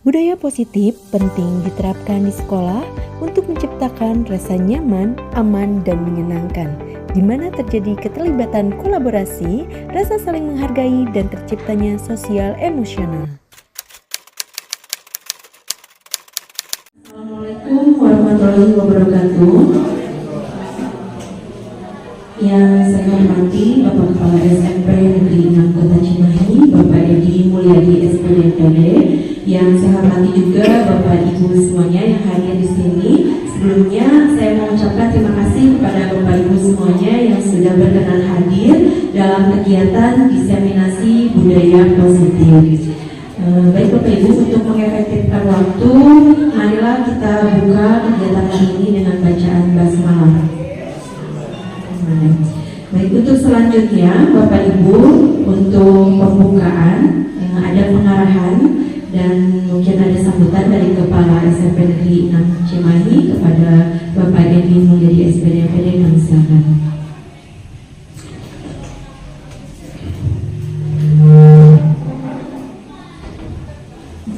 Budaya positif penting diterapkan di sekolah untuk menciptakan rasa nyaman, aman, dan menyenangkan, di mana terjadi keterlibatan kolaborasi, rasa saling menghargai, dan terciptanya sosial emosional. Assalamualaikum warahmatullahi wabarakatuh. Yang saya hormati Bapak Kepala SMP Negeri 6 Kota Cimahi, Bapak Edi Mulyadi SPDMPD. Yang saya hormati juga Bapak Ibu semuanya yang hadir di sini. Sebelumnya saya mengucapkan terima kasih kepada Bapak Ibu semuanya yang sudah berkenan hadir dalam kegiatan diseminasi budaya positif. Baik Bapak Ibu, untuk mengefektifkan waktu, marilah kita buka kegiatan hari ini dengan bacaan basmalah. Baik, untuk selanjutnya Bapak Ibu, untuk pembukaan ada pengarahan dan mungkin ada sambutan dari Kepala SMP Negeri 6 Cimahi kepada Bapak Edi Mulyadi SPDMPD. Kami silakan.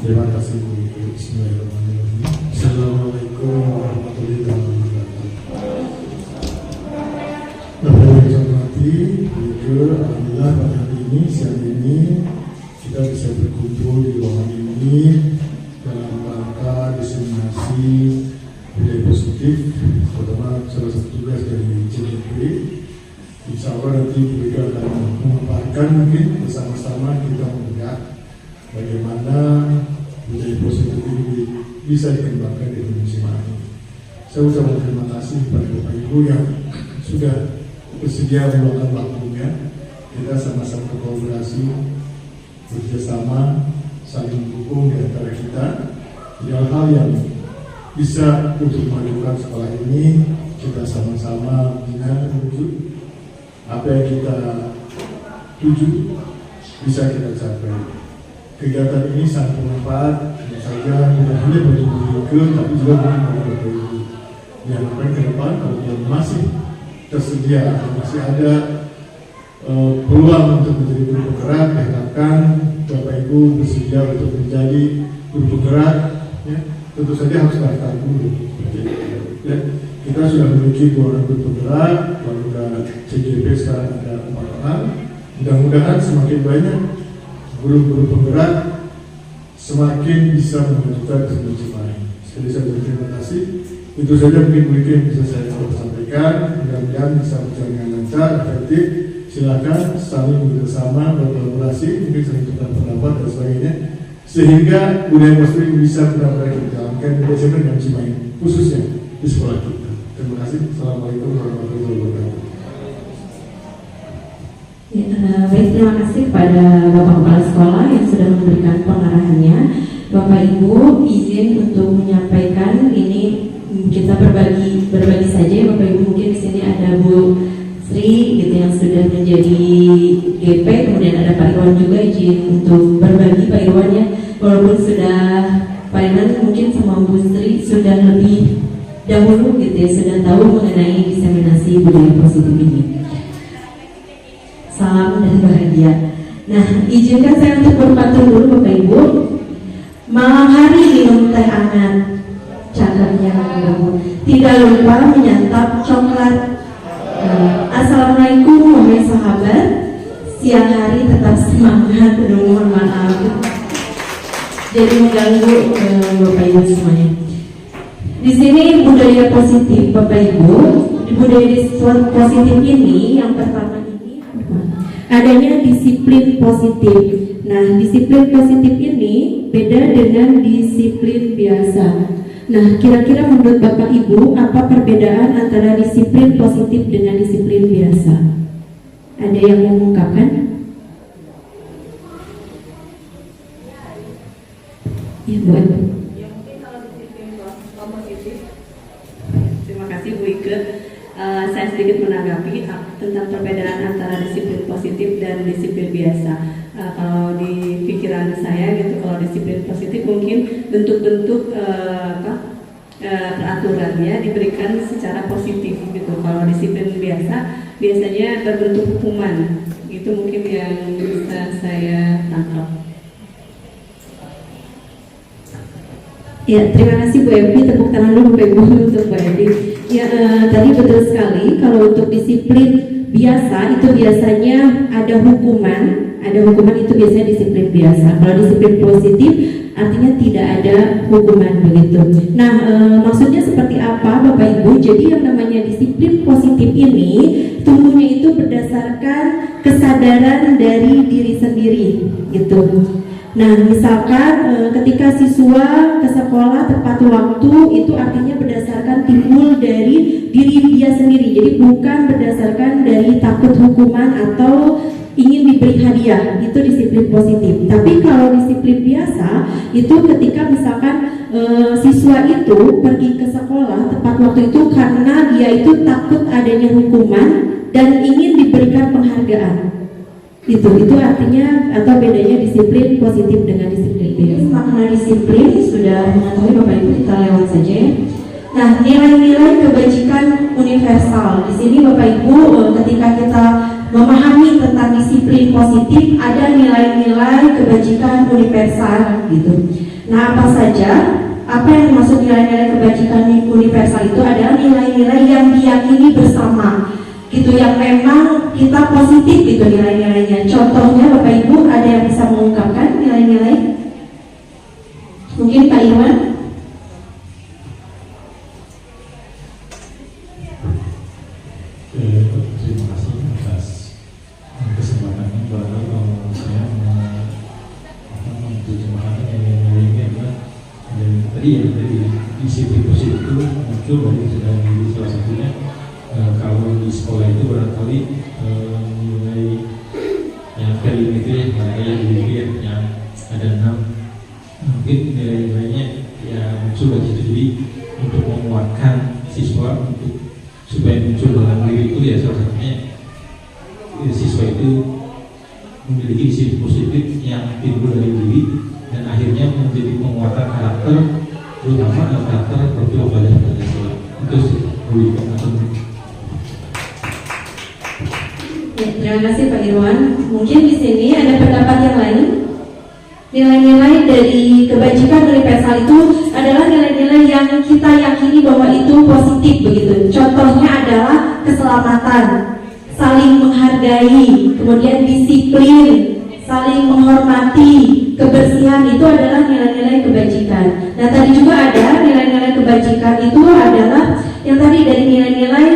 Terima kasih Bu. Bismillahirrahmanirrahim. Assalamualaikum warahmatullahi wabarakatuh. Bapak yang saya hormati, jujur alhamdulillah pada hari ini, siang ini kita bisa berkumpul di ruangan ini dalam rangka diseminasi budaya positif, terutama salah satu tugas dari JPP. Insya Allah nanti kita akan memaparkan mungkin bersama-sama kita melihat bagaimana budaya positif ini bisa dikembangkan di Indonesia ini. Saya ucapkan terima kasih kepada Bapak Ibu yang sudah bersedia meluangkan waktunya. Kita sama-sama berkolaborasi, bekerjasama, saling mendukung di antara kita. Di hal-hal yang bisa untuk memajukan sekolah ini, kita sama-sama bina menuju apa yang kita tuju bisa kita capai. Kegiatan ini sangat bermanfaat, tentu saja tidak hanya bagi guru, tapi juga bagi Bapak Ibu. Diharapkan ke depan kalau masih tersedia, masih ada peluang untuk menjadi guru penggerak, diharapkan Bapak Ibu bersedia untuk menjadi guru penggerak. Ya, tentu saja harus daftar dulu. Ya, kita sudah memiliki 2 orang guru penggerak, lalu ada CGP sekarang ada 4 orang. Mudah-mudahan semakin banyak guru-guru penggerak semakin bisa memajukan Indonesia Cimahi. Sekali lagi terima kasih. Itu saja mungkin yang bisa saya sampaikan. Mudah-mudahan bisa berjalan dengan lancar, efektif. Silakan saling bekerjasama, berkolaborasi, mungkin saling tukar pendapat dan sebagainya, sehingga budaya positif bisa benar-benar dijalankan di SMP dan Cimahi, khususnya di sekolah kita. Terima kasih. Assalamualaikum warahmatullahi wabarakatuh. Ya, baik, terima kasih kepada Bapak Kepala Sekolah yang sudah memberikan pengarahannya. Bapak Ibu, izin untuk menyampaikan ini kita berbagi saja. Bapak Ibu, mungkin di sini ada Bu Sri gitu yang sudah menjadi GP, kemudian ada Pak Irwan juga, izin untuk berbagi Pak Irwan ya. Walaupun sudah Pak Irwan mungkin sama Bu Sri sudah lebih dahulu gitu ya, sudah tahu mengenai diseminasi budaya positif ini. Salam dan bahagia. Nah, izinkan saya untuk berpantun dulu Bapak Ibu. Malam hari minum teh hangat, cakapnya bangun, tidak lupa menyantap coklat. Assalamualaikum wahai sahabat. Siang hari tetap semangat. Mohon maaf jadi mengganggu Bapak Ibu semuanya. Di sini budaya positif Bapak Ibu. Budaya positif ini yang pertama adanya disiplin positif. Nah, disiplin positif ini beda dengan disiplin biasa. Nah, kira-kira menurut Bapak Ibu apa perbedaan antara disiplin positif dengan disiplin biasa? Ada yang mengungkapkan? Ya, Bu. Terima kasih Bu Ike. Saya sedikit menanggapi tentang perbedaan antara disiplin positif dan disiplin biasa. Kalau di pikiran saya gitu, kalau disiplin positif mungkin bentuk-bentuk peraturannya diberikan secara positif gitu. Kalau disiplin biasanya berbentuk hukuman. Itu mungkin yang bisa saya tangkap. Ya, terima kasih Bu Evi, tepuk tangan dulu Bapak Ibu untuk Bu Evi. Ya, tadi betul sekali kalau untuk disiplin biasa itu biasanya ada hukuman itu biasanya disiplin biasa. Kalau disiplin positif artinya tidak ada hukuman begitu. Nah, maksudnya seperti apa Bapak Ibu? Jadi yang namanya disiplin positif ini tumbuhnya itu berdasarkan kesadaran dari diri sendiri gitu. Nah, misalkan ketika siswa ke sekolah tepat waktu itu artinya berdasarkan timbul dari diri dia sendiri. Jadi bukan berdasarkan dari takut hukuman atau ingin diberi hadiah, itu disiplin positif. Tapi kalau disiplin biasa itu ketika misalkan siswa itu pergi ke sekolah tepat waktu itu karena dia itu takut adanya hukuman dan ingin diberikan penghargaan. Itu artinya atau bedanya disiplin positif dengan disiplin biasa. Makna disiplin sudah mengetahui Bapak Ibu, kita lewat saja ya. Nah, nilai-nilai kebajikan universal. Di sini Bapak Ibu ketika kita memahami tentang disiplin positif ada nilai-nilai kebajikan universal gitu. Nah, apa saja? Apa yang dimaksud nilai-nilai kebajikan universal itu adalah nilai-nilai yang diyakini bersama. Gitu, yang memang kita positif gitu nilai-nilainya. Contohnya Bapak Ibu ada yang bisa mengungkapkan nilai-nilai? Mungkin Pak Irwan? Terima kasih atas kesempatannya bahwa saya menerjemahkan nilai-nilai ini adalah tadi ya dari disiplin positif itu muncul dari salah satunya. Kalau di sekolah itu barangkali nilai yang kelima itu ya yang dilihat yang ada 6 mungkin nilai-nilainya ya muncul dari situ, jadi untuk menguatkan siswa untuk supaya muncul dalam diri itu ya salah satunya siswa itu memiliki sisi positif yang timbul dari diri dan akhirnya menjadi penguatan karakter, terutama karakter profil belajar Pancasila. Itu sih Terima kasih Pak Irwan. Mungkin di sini ada pendapat yang lain. Nilai-nilai dari kebajikan universal itu adalah nilai-nilai yang kita yakini bahwa itu positif begitu. Contohnya adalah keselamatan, saling menghargai, kemudian disiplin, saling menghormati, kebersihan itu adalah nilai-nilai kebajikan. Nah, tadi juga ada nilai-nilai kebajikan itu adalah yang tadi dari nilai-nilai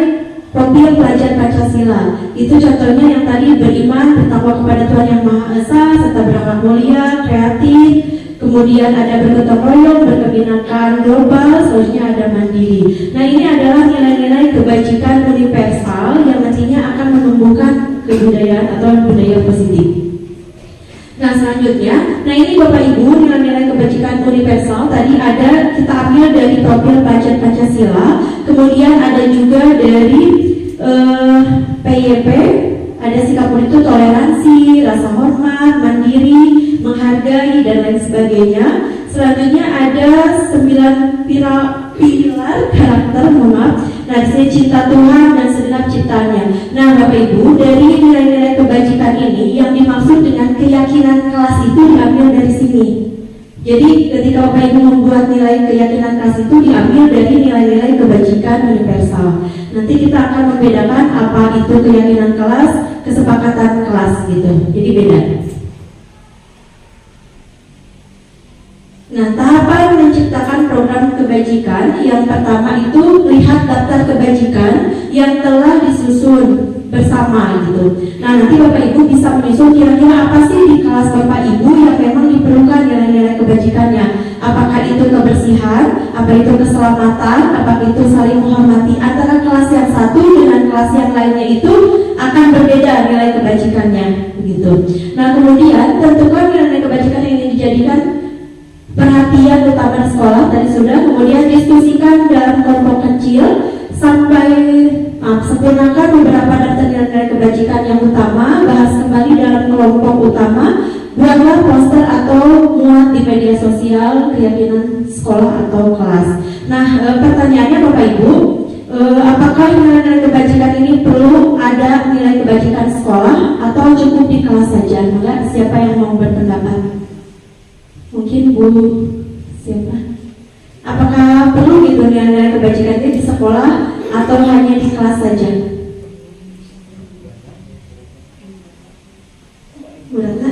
profil pelajar Pancasila. Itu contohnya yang tadi beriman, bertakwa kepada Tuhan Yang Maha Esa, serta berakhlak mulia, kreatif, kemudian ada bergotong royong, berkebinekaan global, selanjutnya ada mandiri. Nah, ini adalah nilai-nilai kebajikan universal yang nantinya akan menumbuhkan kebudayaan atau budaya positif. Nah, selanjutnya, ini Bapak Ibu nilai-nilai kebajikan universal tadi ada kita ambil dari profil pelajar Pancasila, kemudian ada juga dari PYP, ada sikap mutu, toleransi, rasa hormat, mandiri, menghargai dan lain sebagainya. Selanjutnya ada 9 pilar karakter, Nah, di sini cinta Tuhan dan segenap ciptanya. Nah, Bapak Ibu, dari nilai-nilai kebajikan ini yang dimaksud dengan keyakinan kelas itu diambil dari sini. Jadi, ketika Bapak Ibu membuat nilai keyakinan kelas itu diambil dari nilai-nilai kebajikan universal. Nanti kita akan membedakan apa itu keyakinan kelas, kesepakatan kelas gitu. Jadi beda. Nah, tahapan menciptakan program kebajikan yang pertama itu lihat daftar kebajikan yang telah disusun bersama gitu. Nah, nanti Bapak Ibu bisa menyusun kira-kira apa sih di kelas Bapak Ibu yang memang diperlukan nilai-nilai kebajikannya. Apakah itu kebersihan, apa itu keselamatan, apakah itu saling menghormati. Antara kelas yang satu dengan kelas yang lainnya itu akan berbeda nilai kebajikannya begitu. Nah, kemudian tentukan nilai kebajikan yang ingin dijadikan perhatian utama di sekolah tadi sudah, kemudian diskusikan dalam kelompok kecil sampai sempurnakan beberapa daftar nilai kebajikan yang utama, bahas kembali dalam kelompok utama, buatlah poster atau muat di media sosial keyakinan sekolah atau kelas. Nah, pertanyaannya Bapak Ibu, apakah nilai kebajikan ini perlu ada nilai kebajikan sekolah atau cukup di kelas saja? Enggak, siapa yang mau berpendapat? Mungkin Bu siapa? Apakah perlu gitu nilai-nilai kebajikan itu di sekolah atau hanya di kelas saja? Bu Ratna?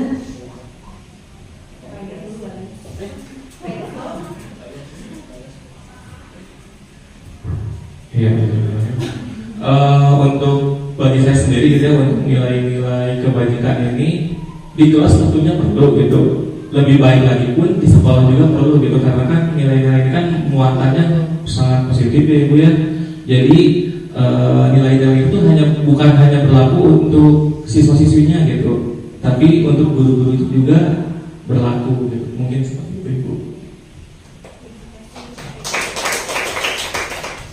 Iya, untuk bagi saya sendiri gitu ya, untuk nilai-nilai kebajikan ini di kelas tentunya perlu gitu. Lebih baik lagi pun di sekolah juga perlu gitu, karena kan nilai-nilai ini kan muatannya sangat positif ya Ibu ya. Jadi nilai-nilai itu bukan hanya berlaku untuk siswa-siswinya gitu, tapi untuk guru-guru itu juga berlaku gitu. Mungkin seperti itu Ibu.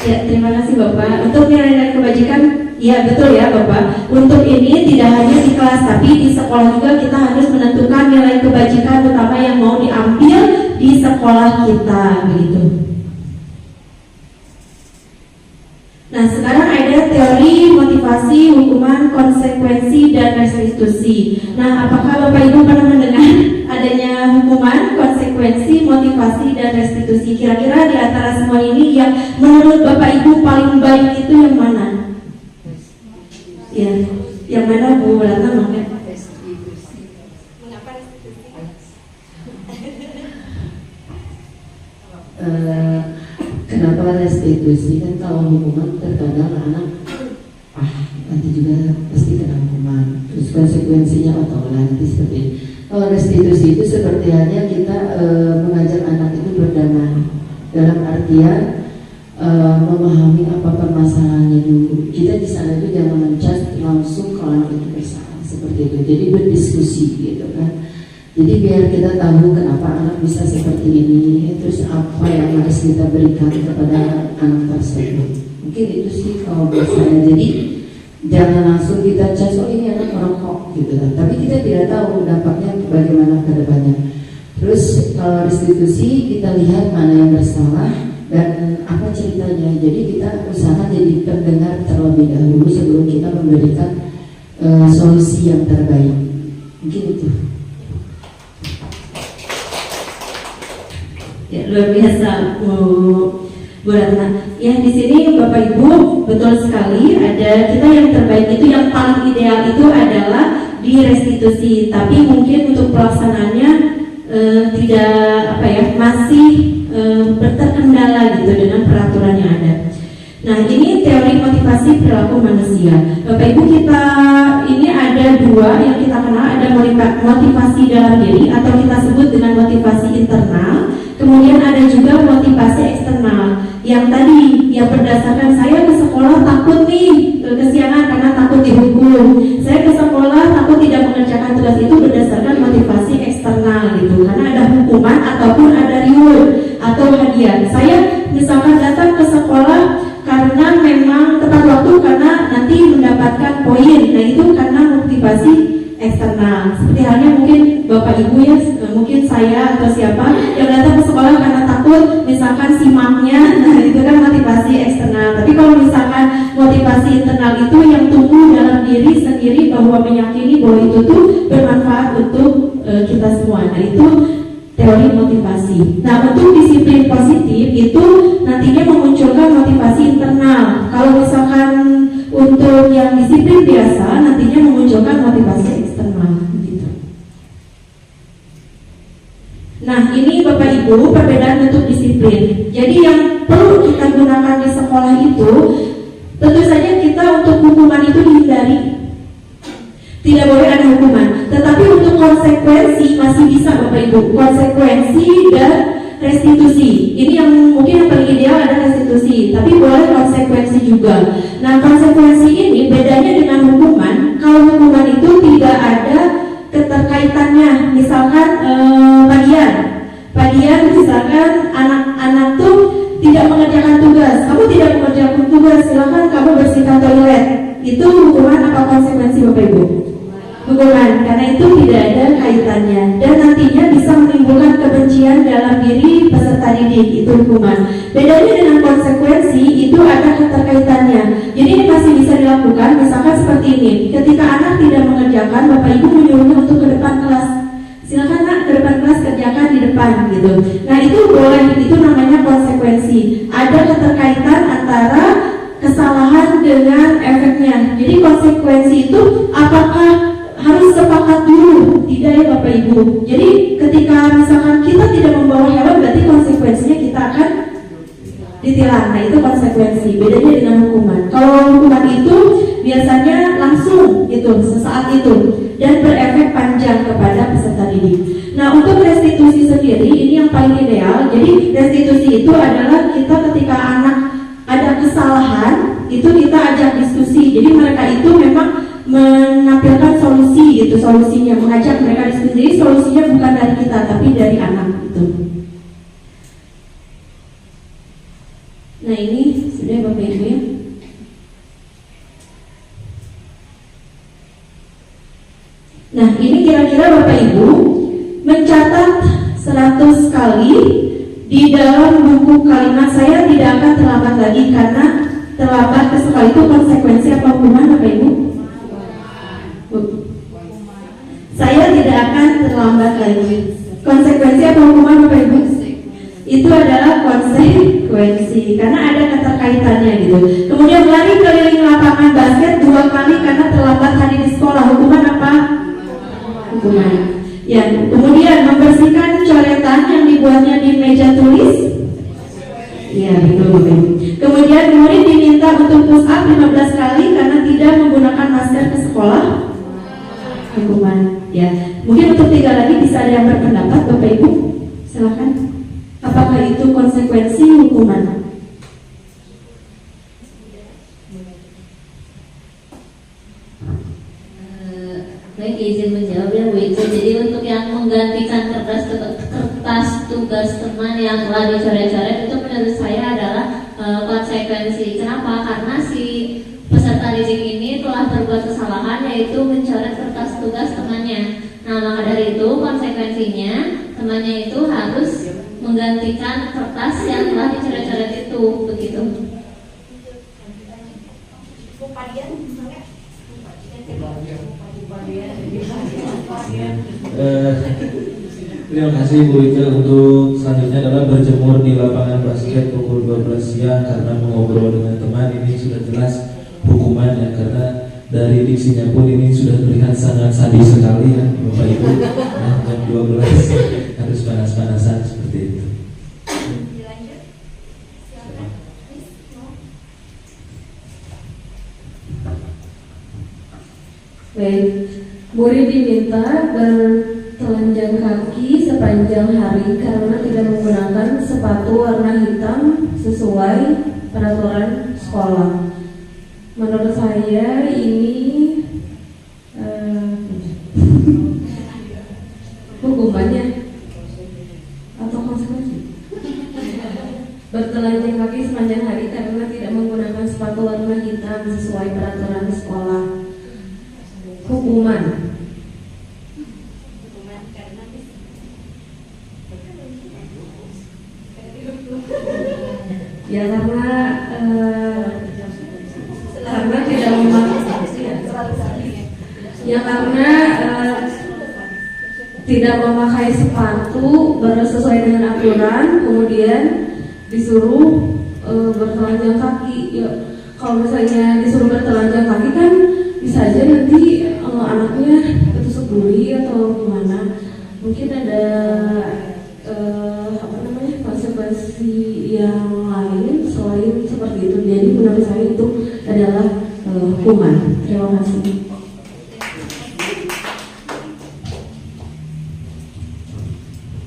Ya, terima kasih Bapak. Untuk nilai-nilai kebajikan, ya betul ya Bapak. Untuk ini tidak hanya di kelas, tapi di sekolah juga kita harus menentukan nilai kebajikan utama yang mau diambil di sekolah kita, begitu. Nah, sekarang ada teori motivasi, hukuman, konsekuensi, dan restitusi. Nah, apakah Bapak Ibu pernah mendengar adanya hukuman, konsekuensi, motivasi, dan restitusi? Kira-kira di antara semua ini yang menurut Bapak Ibu paling baik itu yang mana? Ya, yang mana Bu Ratna? Mengapa restitusi? Kenapa restitusi? Kan kalau hukuman terkadang anak nanti juga pasti kena hukuman, terus konsekuensinya nanti seperti ini. Kalau restitusi itu seperti halnya kita mengajak anak itu berdamai, dalam artian memahami apa permasalahannya dulu. Kita di sana itu jangan menjudge langsung kalau anak itu bersalah seperti itu. Jadi berdiskusi gitu kan. Jadi biar kita tahu kenapa anak bisa seperti ini, terus apa yang harus kita berikan kepada anak tersebut. Mungkin itu sih kalau buat saya. Jadi jangan langsung kita judge, oh ini anak merokok gitu kan. Tapi kita tidak tahu dampaknya bagaimana ke depannya. Terus kalau restitusi kita lihat mana yang bersalah dan apa ceritanya. Jadi kita usaha jadi pendengar terlebih dahulu sebelum kita memberikan solusi yang terbaik. Mungkin itu. Ya, luar biasa Bu Ratna. Ya, di sini Bapak Ibu betul sekali, ada kita yang terbaik itu, yang paling ideal itu adalah di restitusi. Tapi mungkin untuk pelaksanaannya tidak masih terkendala gitu dengan peraturan yang ada. Nah, ini teori motivasi perilaku manusia. Bapak Ibu, kita ini ada dua yang kita kenal, ada motivasi dalam diri atau kita sebut dengan motivasi internal. Kemudian ada juga motivasi eksternal yang tadi yang berdasarkan saya ke sekolah takut nih kesiangan karena takut dihukum. Saya ke sekolah takut tidak mengerjakan tugas, itu berdasarkan motivasi eksternal gitu, karena ada hukuman ataupun ada reward atau hadiah. Saya misalkan datang ke sekolah karena memang tepat waktu, karena nanti mendapatkan poin. Nah, itu karena motivasi eksternal. Seperti halnya mungkin Bapak Ibu ya, mungkin saya atau siapa yang datang ke sekolah karena takut misalkan simaknya, nah itu kan motivasi eksternal. Tapi kalau misalkan motivasi internal itu yang tumbuh dalam diri sendiri, bahwa meyakini bahwa itu tuh bermanfaat untuk kita semua. Nah, itu teori motivasi. Nah, untuk disiplin positif itu nantinya memunculkan motivasi internal. Kalau misalkan untuk yang disiplin biasa nantinya memunculkan motivasi eksternal gitu. Nah, ini Bapak Ibu perbedaan untuk disiplin. Jadi yang perlu kita gunakan di sekolah itu, tentu saja kita untuk hukuman itu dihindari. Tidak boleh ada hukuman. Tetapi untuk konsekuensi masih bisa Bapak Ibu. Konsekuensi dan restitusi. Ini yang mungkin yang paling ideal ada restitusi, tapi boleh konsekuensi juga. Nah, konsekuensi ini bedanya dengan hukuman. Kalau hukuman itu tidak ada keterkaitannya. Misalkan padian misalkan anak-anak tuh tidak mengerjakan tugas. Kamu tidak mengerjakan tugas, silakan kamu bersihkan toilet. Itu hukuman apa konsekuensi Bapak Ibu? Hukuman, karena itu tidak ada kaitannya dan nantinya bisa menimbulkan kebencian dalam diri peserta didik, itu hukuman. Bedanya dengan konsekuensi, itu ada keterkaitannya. Jadi ini masih bisa dilakukan, misalkan seperti ini. Ketika anak tidak mengerjakan, Bapak Ibu menyuruhnya untuk ke depan kelas. silakan nak ke depan kelas kerjakan di depan gitu. Nah itu boleh, itu namanya konsekuensi. Ada keterkaitan antara kesalahan dengan efeknya. Jadi konsekuensi itu apakah harus sepakat dulu? Tidak ya Bapak Ibu. Jadi ketika misalkan kita tidak membawa hewan, berarti konsekuensinya kita akan ditilang. Nah itu konsekuensi. Bedanya dengan hukuman. Kalau hukuman itu biasanya langsung gitu, sesaat itu, dan berefek panjang kepada peserta didik. Nah untuk restitusi sendiri ini yang paling ideal. Jadi restitusi itu adalah kita ketika anak ada kesalahan itu kita ajak diskusi. Jadi mereka itu memang menampilkan solusi gitu, solusinya mengajak mereka diskusi. Jadi solusinya bukan dari kita tapi dari anak itu. Nah ini sudah Bapak Ibu ya. Nah ini kira-kira Bapak Ibu mencatat 100 kali di dalam buku kalimat. Saya tidak akan terlambat lagi karena terlambat ke sekali itu konsekuensi apa hukuman Bapak Ibu? Saya tidak akan terlambat lagi. Konsekuensi apa hukuman Bapak Ibu? Itu adalah konsekuensi karena ada keterkaitannya gitu. Kemudian lari keliling lapangan basket 2 kali karena terlambat hadir di sekolah, hukuman apa? Hukuman. Ya, kemudian membersihkan coretan yang dibuatnya di meja tulis. Iya, betul. Kemudian murid diminta untuk push up 15 kali karena tidak menggunakan masker ke sekolah. Hukuman. Ya, mungkin untuk 3 lagi bisa ada yang berpendapat Bapak Ibu. Silakan. Apakah itu konsekuensi hukuman? Baik, izin menjawab ya Bu Ica. Jadi untuk yang menggantikan kertas tugas teman yang telah dicoret-coret itu menurut saya adalah konsekuensi. Kenapa? Karena si peserta didik ini telah berbuat kesalahan yaitu mencoret kertas tugas temannya. Nah maka dari itu konsekuensinya temannya itu harus menggantikan kertas yang telah dicoret-coret itu, begitu. Terima kasih Bu Ica. Untuk selanjutnya adalah berjemur di lapangan basket pukul 12 siang karena mengobrol dengan teman. Ini sudah jelas hukumannya karena dari diksinya pun ini sudah terlihat sangat sadis sekali ya Bapak Ibu. Nah, jam 12 harus panas-panasan seperti itu. Baik, murid diminta bertelanjang kaki sepanjang hari karena tidak menggunakan sepatu warna hitam sesuai peraturan sekolah. Menurut saya ini hukumannya atau konsekuensi. Bertelanjang kaki sepanjang hari karena tidak menggunakan sepatu warna hitam sesuai peraturan sekolah. Hukuman. Ya karena tidak tidak memakai sepatu sesuai dengan aturan, kemudian disuruh bertelanjang kaki. Ya, kalau misalnya disuruh bertelanjang kaki kan bisa aja nanti anaknya ketusuk duri atau gimana. Mungkin ada konsekuensi yang lain selain seperti itu. Jadi menurut saya itu adalah hukuman. Terima kasih.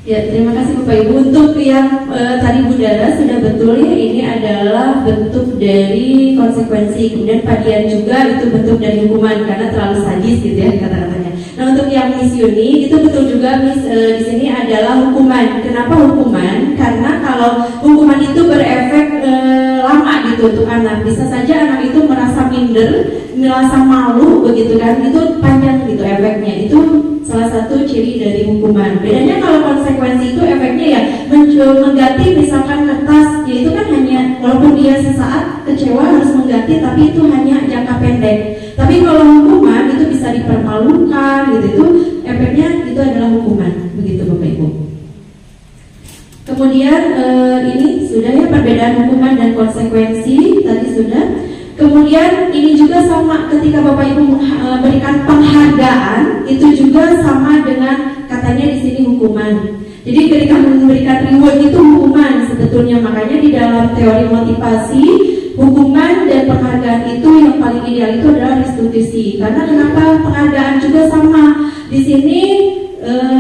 Ya, terima kasih Bapak Ibu. Untuk yang tadi Bu Dara sudah betul ya, ini adalah bentuk dari konsekuensi. Kemudian Pak Dian juga itu bentuk dari hukuman karena terlalu sadis gitu ya kata-katanya. Nah untuk yang Miss Yuni itu betul juga Miss di sini adalah hukuman. Kenapa hukuman? Karena kalau hukuman itu berefek lama gitu untuk anak. Bisa saja anak itu merasa minder, merasa malu begitu kan? Itu panjang gitu efeknya. Itu salah satu ciri dari hukuman. Bedanya kalau konsekuensi itu efeknya ya mengganti misalkan kertas, ya itu kan hanya walaupun dia sesaat kecewa harus mengganti, tapi itu hanya jangka pendek. Tapi kalau hukuman itu bisa dipermalukan gitu, itu efeknya itu adalah hukuman, begitu Bapak Ibu. Kemudian ini sudah ya perbedaan hukuman dan konsekuensi tadi sudah. Kemudian ini juga sama ketika Bapak Ibu memberikan penghargaan itu juga sama dengan katanya di sini hukuman. Jadi ketika memberikan reward itu hukuman sebetulnya, makanya di dalam teori motivasi hukuman dan penghargaan itu yang paling ideal itu adalah restitusi. Karena kenapa penghargaan juga sama di sini?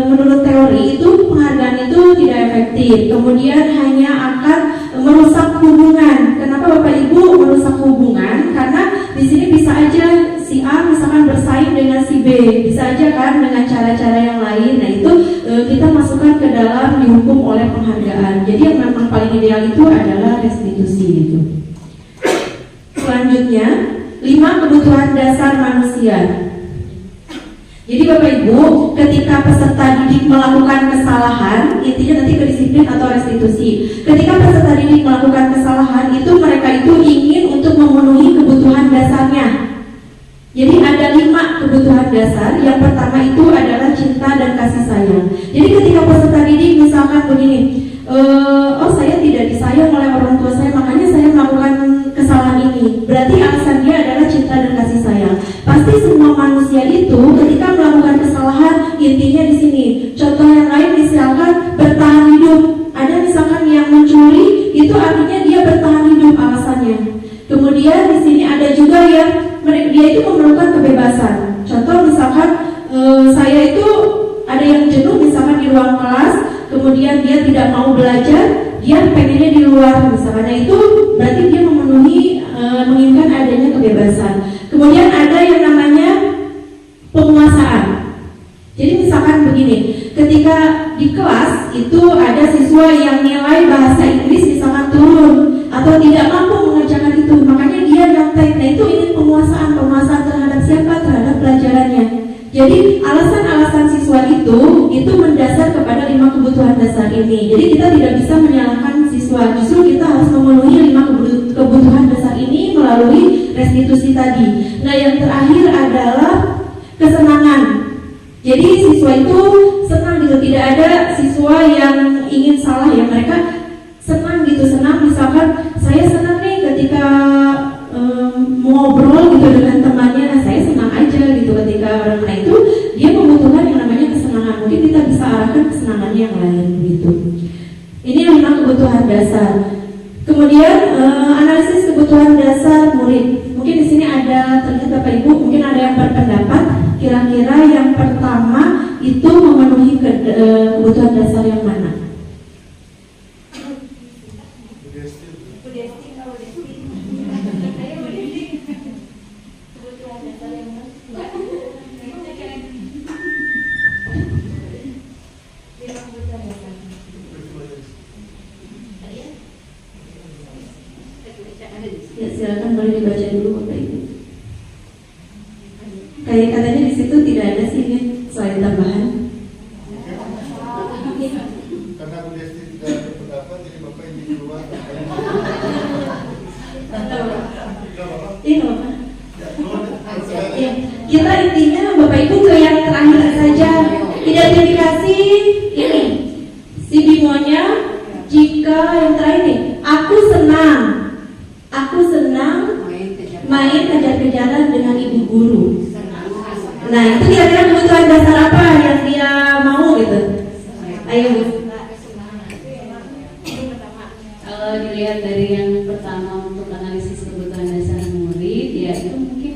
Menurut teori itu penghargaan itu tidak efektif, kemudian hanya akan merusak hubungan. Kenapa Bapak Ibu merusak hubungan? Karena di sini bisa aja si A misalkan bersaing dengan si B, bisa aja kan dengan cara-cara yang lain. Nah itu kita masukkan ke dalam dihukum oleh penghargaan. Jadi yang memang paling ideal itu adalah restitusi itu. Selanjutnya 5 kebutuhan dasar manusia. Jadi Bapak Ibu, ketika peserta didik melakukan kesalahan, intinya nanti kedisiplin atau restitusi. Ketika peserta didik melakukan kesalahan, itu mereka itu ingin untuk memenuhi kebutuhan dasarnya. Jadi ada 5 kebutuhan dasar. Yang pertama itu adalah cinta dan kasih sayang. Jadi ketika peserta didik misalkan begini, oh saya tidak disayang oleh orang tua saya, makanya saya melakukan kesalahan ini. Berarti alasan dia adalah cinta dan kasih sayang. Pasti semua manusia itu ketika melakukan kesalahan, intinya di sini. Contoh yang lain misalkan bertahan hidup. Ada misalkan yang mencuri, itu artinya dia bertahan hidup alasannya. Kemudian di sini ada juga yang dia itu memerlukan kebebasan. Contoh misalkan saya itu ada yang jenuh misalkan di ruang kelas, kemudian dia tidak mau belajar, dia pengennya di luar misalkan. Nah itu berarti dia memenuhi menginginkan adanya kebebasan. Kemudian ada yang namanya penguasaan. Jadi misalkan begini, ketika di kelas itu ada siswa yang nilai bahasa Inggris misalkan turun atau tidak mampu mengerjakan itu, makanya dia nyontek. Nah itu ingin penguasaan terhadap siapa? Terhadap pelajarannya. Jadi alasan-alasan siswa itu mendasar kepada 5 kebutuhan dasar ini. Jadi kita tidak bisa menyalahkan siswa, justru kita harus memenuhi 5 kebutuhan dasar ini melalui restitusi tadi. Nah yang terakhir adalah kesenangan. Jadi siswa itu senang gitu, tidak ada siswa yang ingin salah ya, mereka senang gitu, senang. Misalkan saya senang nih ketika ngobrol gitu dengan temannya, nah saya senang aja gitu ketika orang lain itu dia membutuhkan yang namanya kesenangan. Mungkin kita bisa arahkan kesenangannya yang lain gitu. Ini 5 kebutuhan dasar. Kemudian analisis kebutuhan dasar murid. Mungkin di sini ada terlihat Bapak Ibu, mungkin ada yang berpendapat kira-kira yang pertama itu memenuhi kebutuhan dasar yang mana? Ya, silakan boleh dibaca dulu Bapak Ibu. Kayak katanya di situ tidak ada sih ini slide tambahan. Karena Bu Desti tidak berpendapat, jadi Bapak ingin keluar. Iya Bapak. Ya, kita intinya Bapak Ibu ke yang terakhir saja. Identifikasi ini si Bimonya. Jika yang terakhir nih, aku senang main kejar-kejaran dengan ibu guru. Nah itu kira-kira kebutuhan dasar apa yang dia mau gitu? Ayo Bu. Kalau dilihat dari yang pertama untuk analisis kebutuhan dasar murid, ya itu mungkin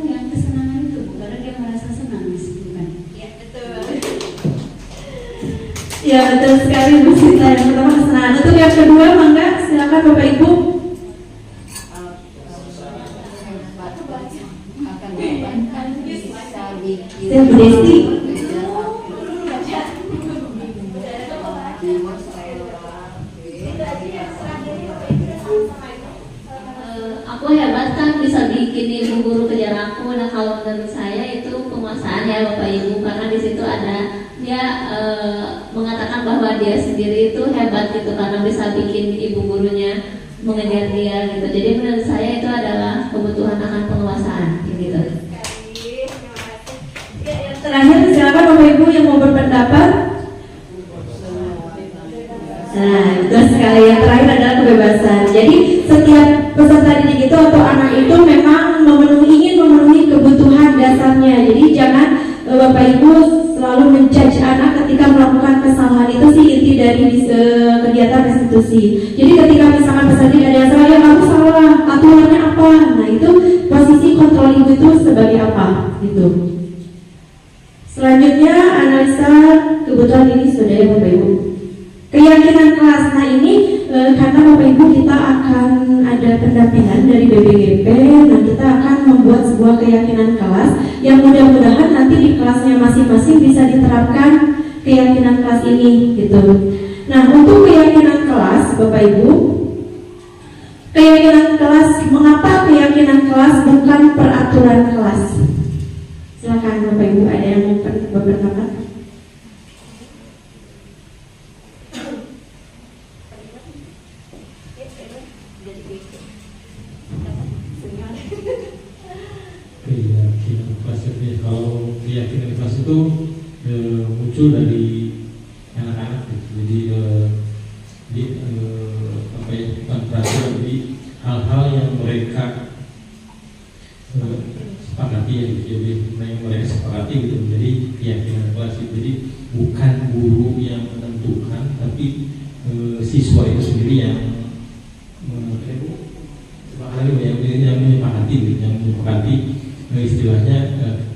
yang kesenangan itu, karena dia merasa senang disebutkan. Ya betul. Ya betul sekali Bu Sita. Yang pertama kesenangan. Untuk yang kedua mangga silakan Bapak Ibu. Saya Bu Desti. Aku hebat kan bisa bikin ibu guru kejar aku. Nah kalau menurut saya itu penguasaan ya Bapak Ibu, karena di situ ada dia mengatakan bahwa dia sendiri itu hebat gitu karena bisa bikin ibu gurunya mengejar dia gitu. Jadi menurut saya itu adalah kebutuhan akan penguasaan gitu. Terakhir silakan mau berpendapat? Nah, betul sekali. Yang terakhir adalah kebebasan. Jadi setiap peserta didik itu atau anak itu memang ingin memenuhi kebutuhan dasarnya. Jadi jangan Bapak Ibu selalu menjudge anak ketika melakukan kesalahan. Itu sih inti dari kegiatan restitusi. Jadi ketika misalkan peserta didik ada yang salah, ya kamu salah, aturannya apa? Nah itu posisi kontrol ibu itu sebagai apa? Gitu. Selanjutnya analisa kebutuhan ini sudah ya Bapak Ibu. Keyakinan kelas. Nah ini karena Bapak Ibu kita akan ada pendampingan dari BBGP. Nah kita akan membuat sebuah keyakinan kelas yang mudah-mudahan nanti di kelasnya masing-masing bisa diterapkan keyakinan kelas ini gitu. Nah untuk keyakinan kelas Bapak Ibu, keyakinan kelas, mengapa keyakinan kelas bukan peraturan kelas? Silakan Bapak Ibu, ada yang mau berpendapat? Keyakinan kelas itu, kalau keyakinan kelas itu muncul dari anak-anak, jadi apa ya, bukan peraturan, jadi hal-hal yang mereka sepakati ya, jadi yang mereka sepakati gitu. Jadi keyakinan kelas itu, jadi bukan guru yang menentukan, tapi siswa itu sendiri yang menyepakati istilahnya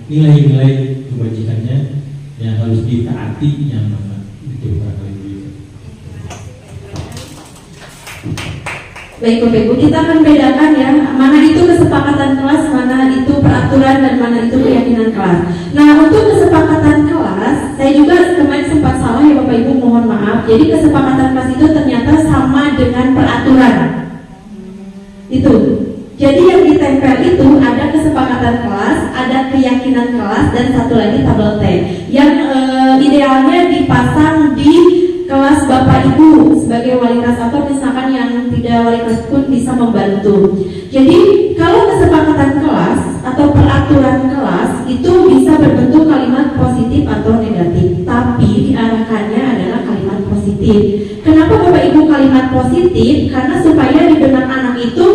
nilai-nilai kebajikannya yang harus ditaati yang mana itu barangkali begitu. Baik Bapak Ibu, kita akan bedakan ya, mana itu kesepakatan kelas, mana itu peraturan, dan mana itu keyakinan kelas. Nah untuk kesepakatan kelas, saya juga kemarin sempat salah ya Bapak Ibu, mohon maaf. Jadi kesepakatan kelas itu ternyata sama dengan peraturan. Itu. Jadi yang ditempel itu ada kesepakatan kelas, ada keyakinan kelas, dan satu lagi tabel T. Yang idealnya dipasang di kelas Bapak Ibu sebagai wali kelas, atau misalkan yang tidak wali kelas pun bisa membantu. Jadi kalau kesepakatan kelas atau peraturan kelas itu bisa berbentuk kalimat positif atau negatif, tapi diarahkannya adalah kalimat positif. Kenapa Bapak Ibu kalimat positif? Karena supaya di benak anak itu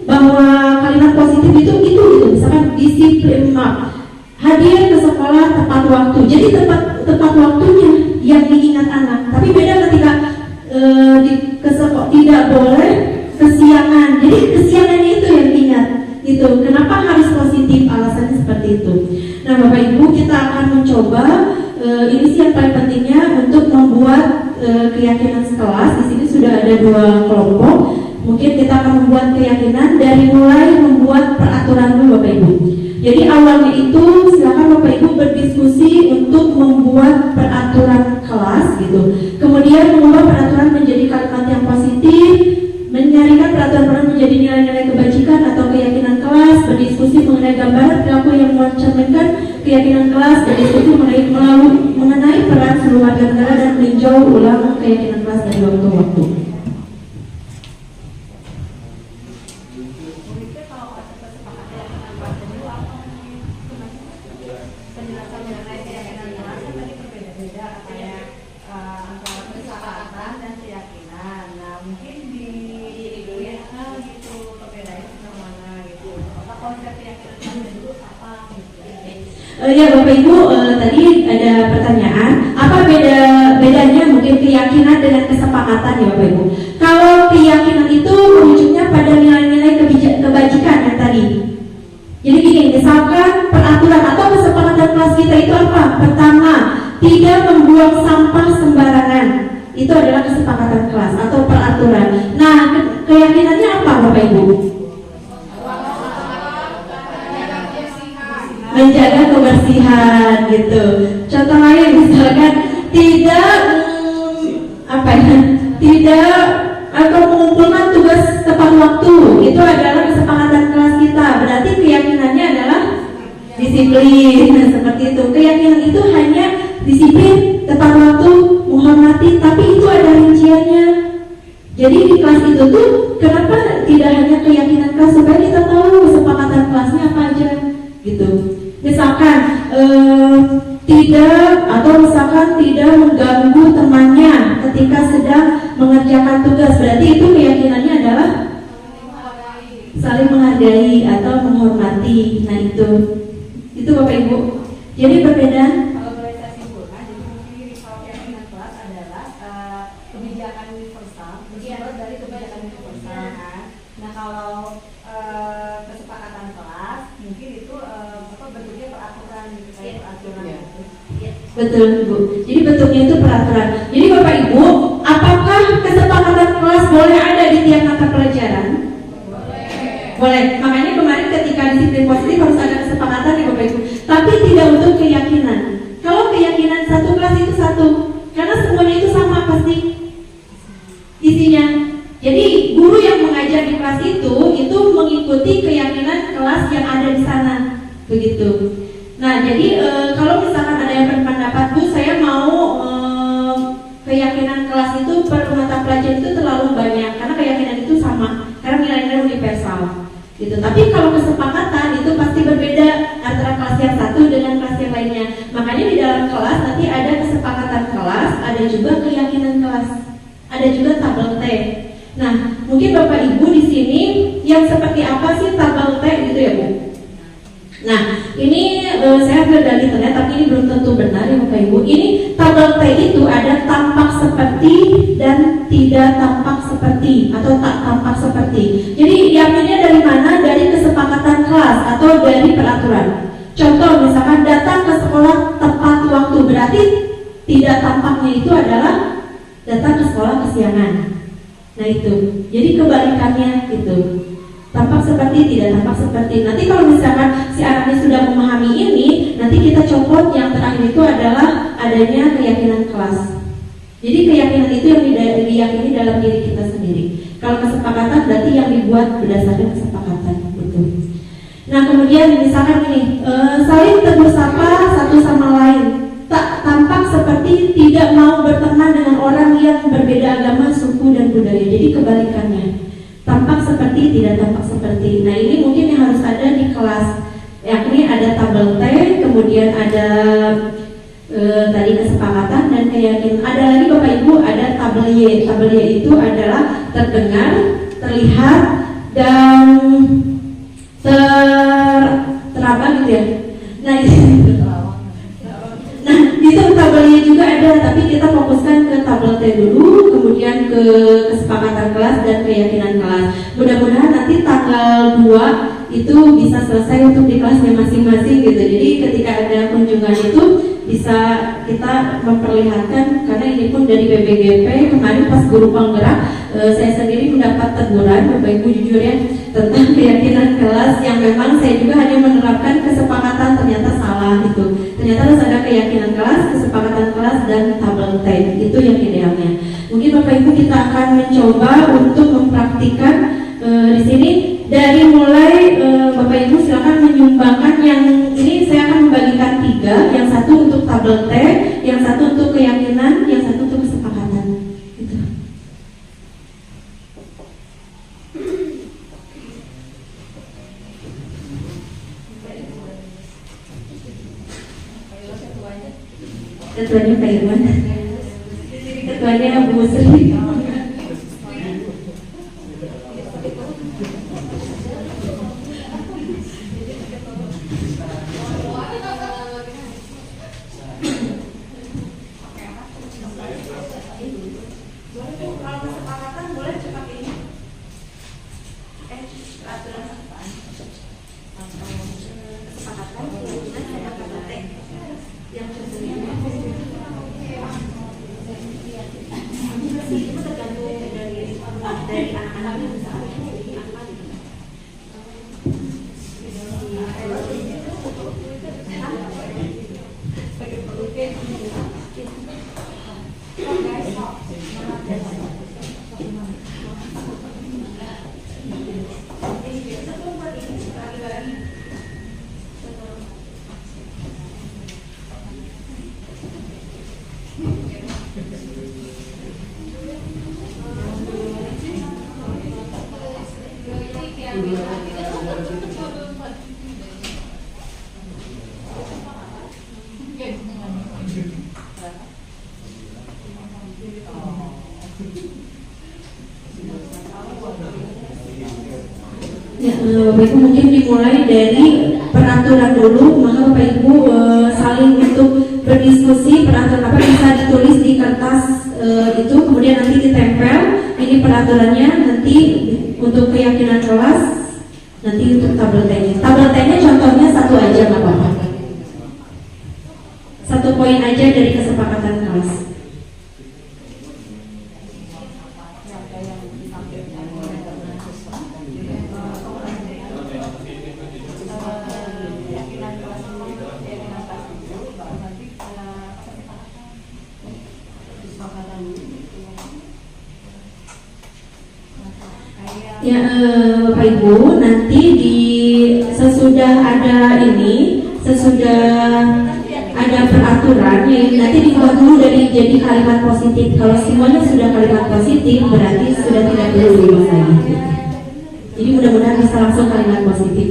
bahwa kalimat positif itu gitu, misalkan disiplin, hadir ke sekolah tepat waktu. Jadi tepat waktunya yang diingat anak. Tapi beda ketika tidak boleh kesiangan. Jadi kesiangannya itu yang diingat. Itu kenapa harus positif, alasannya seperti itu. Nah Bapak Ibu, kita akan mencoba ini sih yang paling pentingnya untuk membuat keyakinan sekelas. Di sini sudah ada 2 kelompok. Mungkin kita akan membuat keyakinan dari mulai membuat peraturan dulu Bapak Ibu. Jadi awalnya itu silakan Bapak Ibu berdiskusi untuk membuat peraturan kelas gitu. Kemudian mengubah peraturan menjadi kalimat yang positif, menyarikan peraturan menjadi nilai-nilai kebajikan atau keyakinan kelas, berdiskusi mengenai gambaran perilaku yang mencerminkan keyakinan kelas, berdiskusi mengenai peran seluruh warga negara, dan meninjau ulang keyakinan kelas dari waktu ke waktu. Ya Bapak Ibu, tadi ada pertanyaan, apa bedanya mungkin keyakinan dengan kesepakatan ya Bapak Ibu. Kalau keyakinan itu merujuknya pada nilai-nilai kebajikan yang tadi. Jadi gini, misalkan peraturan atau kesepakatan kelas kita itu apa? Pertama, tidak membuang sampah sembarangan. Itu adalah kesepakatan kelas atau peraturan. Nah, keyakinannya apa Bapak Ibu? Menjaga kebersihan gitu. Contoh lain misalkan tidak tidak atau mengumpulkan tugas tepat waktu. Itu adalah kesepakatan kelas kita. Berarti keyakinannya adalah disiplin. Nah, seperti itu. Keyakinan itu hanya disiplin, tepat waktu, menghormati, tapi itu ada rinciannya. Jadi di kelas itu tuh kenapa tidak hanya keyakinan kelas, supaya kita tahu kesepakatan kelasnya apa aja gitu. Misalkan tidak, atau misalkan saling menghargai atau menghormati. Nah itu Bapak Ibu. Jadi berbeda. Kalau boleh saya simpulkan, jadi mungkin risau keyakinan kelas adalah kebijakan universal, bersumber dari kebijakan universal kan. Nah kalau kesepakatan kelas, mungkin itu bentuknya peraturan gitu, kayak peraturan gitu. Betul Bu. Jadi bentuknya itu peraturan. Jadi Bapak Ibu, apakah kesepakatan kelas boleh ada di tiap mata pelajaran? Boleh. Makanya kemarin ketika disiplin positif harus ada kesepakatan ya Bapak Ibu. Tapi tidak untuk keyakinan. Kalau keyakinan satu kelas itu satu, karena semuanya itu sama pasti isinya. Jadi guru yang mengajar di kelas itu mengikuti keyakinan kelas yang ada di sana, begitu. Nah jadi kalau misalkan ada yang berpendapat, Bu saya mau keyakinan kelas itu per mata pelajaran itu terlalu banyak, karena keyakinan itu sama, karena nilai-nilai universal. Gitu. Tapi kalau kesepakatan itu pasti berbeda antara kelas yang satu dengan kelas yang lainnya. Makanya di dalam kelas nanti ada kesepakatan kelas, ada juga keyakinan kelas, ada juga tabel T. Nah, mungkin Bapak Ibu di sini yang seperti apa sih tabel T gitu ya Bu? Nah, ini saya ambil dari internet, tapi ini belum tentu benar ya Bapak Ibu. Ini tabel T itu ada tampak seperti dan tidak tampak seperti, atau tak tampak seperti. Jadi diambilnya dari mana? Dari kesepakatan kelas atau dari peraturan. Contoh misalkan datang ke sekolah tepat waktu, berarti tidak tampaknya itu adalah datang ke sekolah kesiangan. Nah itu, jadi kebalikannya gitu. Tampak seperti, tidak tampak seperti. Nanti kalau misalkan si anaknya sudah memahami ini, nanti kita copot yang terakhir itu adalah adanya keyakinan kelas. Jadi keyakinan itu yang diyakini dalam diri kita sendiri. Kalau kesepakatan berarti yang dibuat berdasarkan kesepakatan gitu. Nah kemudian misalkan ini saling tegur sapa satu sama lain, tak tampak seperti tidak mau berteman dengan orang yang berbeda agama, suku dan budaya. Jadi kebalikannya. Tampak seperti, tidak tampak seperti. Nah ini mungkin yang harus ada di kelas, yakni ada tabel T, kemudian ada tadi kesepakatan dan keyakinan. Ada lagi Bapak Ibu, ada tabel Y. Tabel Y itu adalah terdengar, terlihat, dan teraba gitu ya. Nah itu tabel Y juga ada, tapi kita fokuskan ke tabel T dulu, kemudian ke kesepakatan kelas dan keyakinan kelas. Mudah-mudahan nanti tanggal 2 itu bisa selesai untuk di kelasnya masing-masing gitu. Jadi ketika ada kunjungan itu bisa kita memperlihatkan, karena ini pun dari BPGP kemarin pas guru penggerak saya sendiri mendapat teguran Bapak Ibu jujur ya tentang keyakinan kelas yang memang saya juga hanya menerapkan kesepakatan, ternyata salah itu. Ternyata harus ada keyakinan kelas, kesepakatan kelas dan tabel T. Itu yang idealnya. Mungkin Bapak Ibu kita akan mencoba untuk mempraktikkan di sini dari mulai Bapak Ibu silakan menyumbangkan yang ini saya akan membagikan 3, yang satu untuk tabel T, yang satu untuk keyakinan, yang satu untuk kesepakatan. Gitu. Ketuanya Pak Irwan, ketuanya Bu Sri. Ya, Bapak Ibu mungkin dimulai dari peraturan dulu, maka Bapak Ibu saling untuk berdiskusi peraturan apa bisa ditulis di kertas itu, kemudian nanti ditempel ini peraturannya, nanti untuk keyakinan kelas, nanti untuk tabel T-nya. Tabel T-nya contohnya satu aja nggak apa-apa, satu poin aja dari kesepakatan kelas. Ya, Bapak Ibu, nanti sesudah ada peraturan, ya, nanti dibuat dulu dari jadi kalimat positif. Kalau semuanya sudah kalimat positif, berarti sudah tidak perlu diulang lagi. Jadi mudah-mudahan bisa langsung kalimat positif.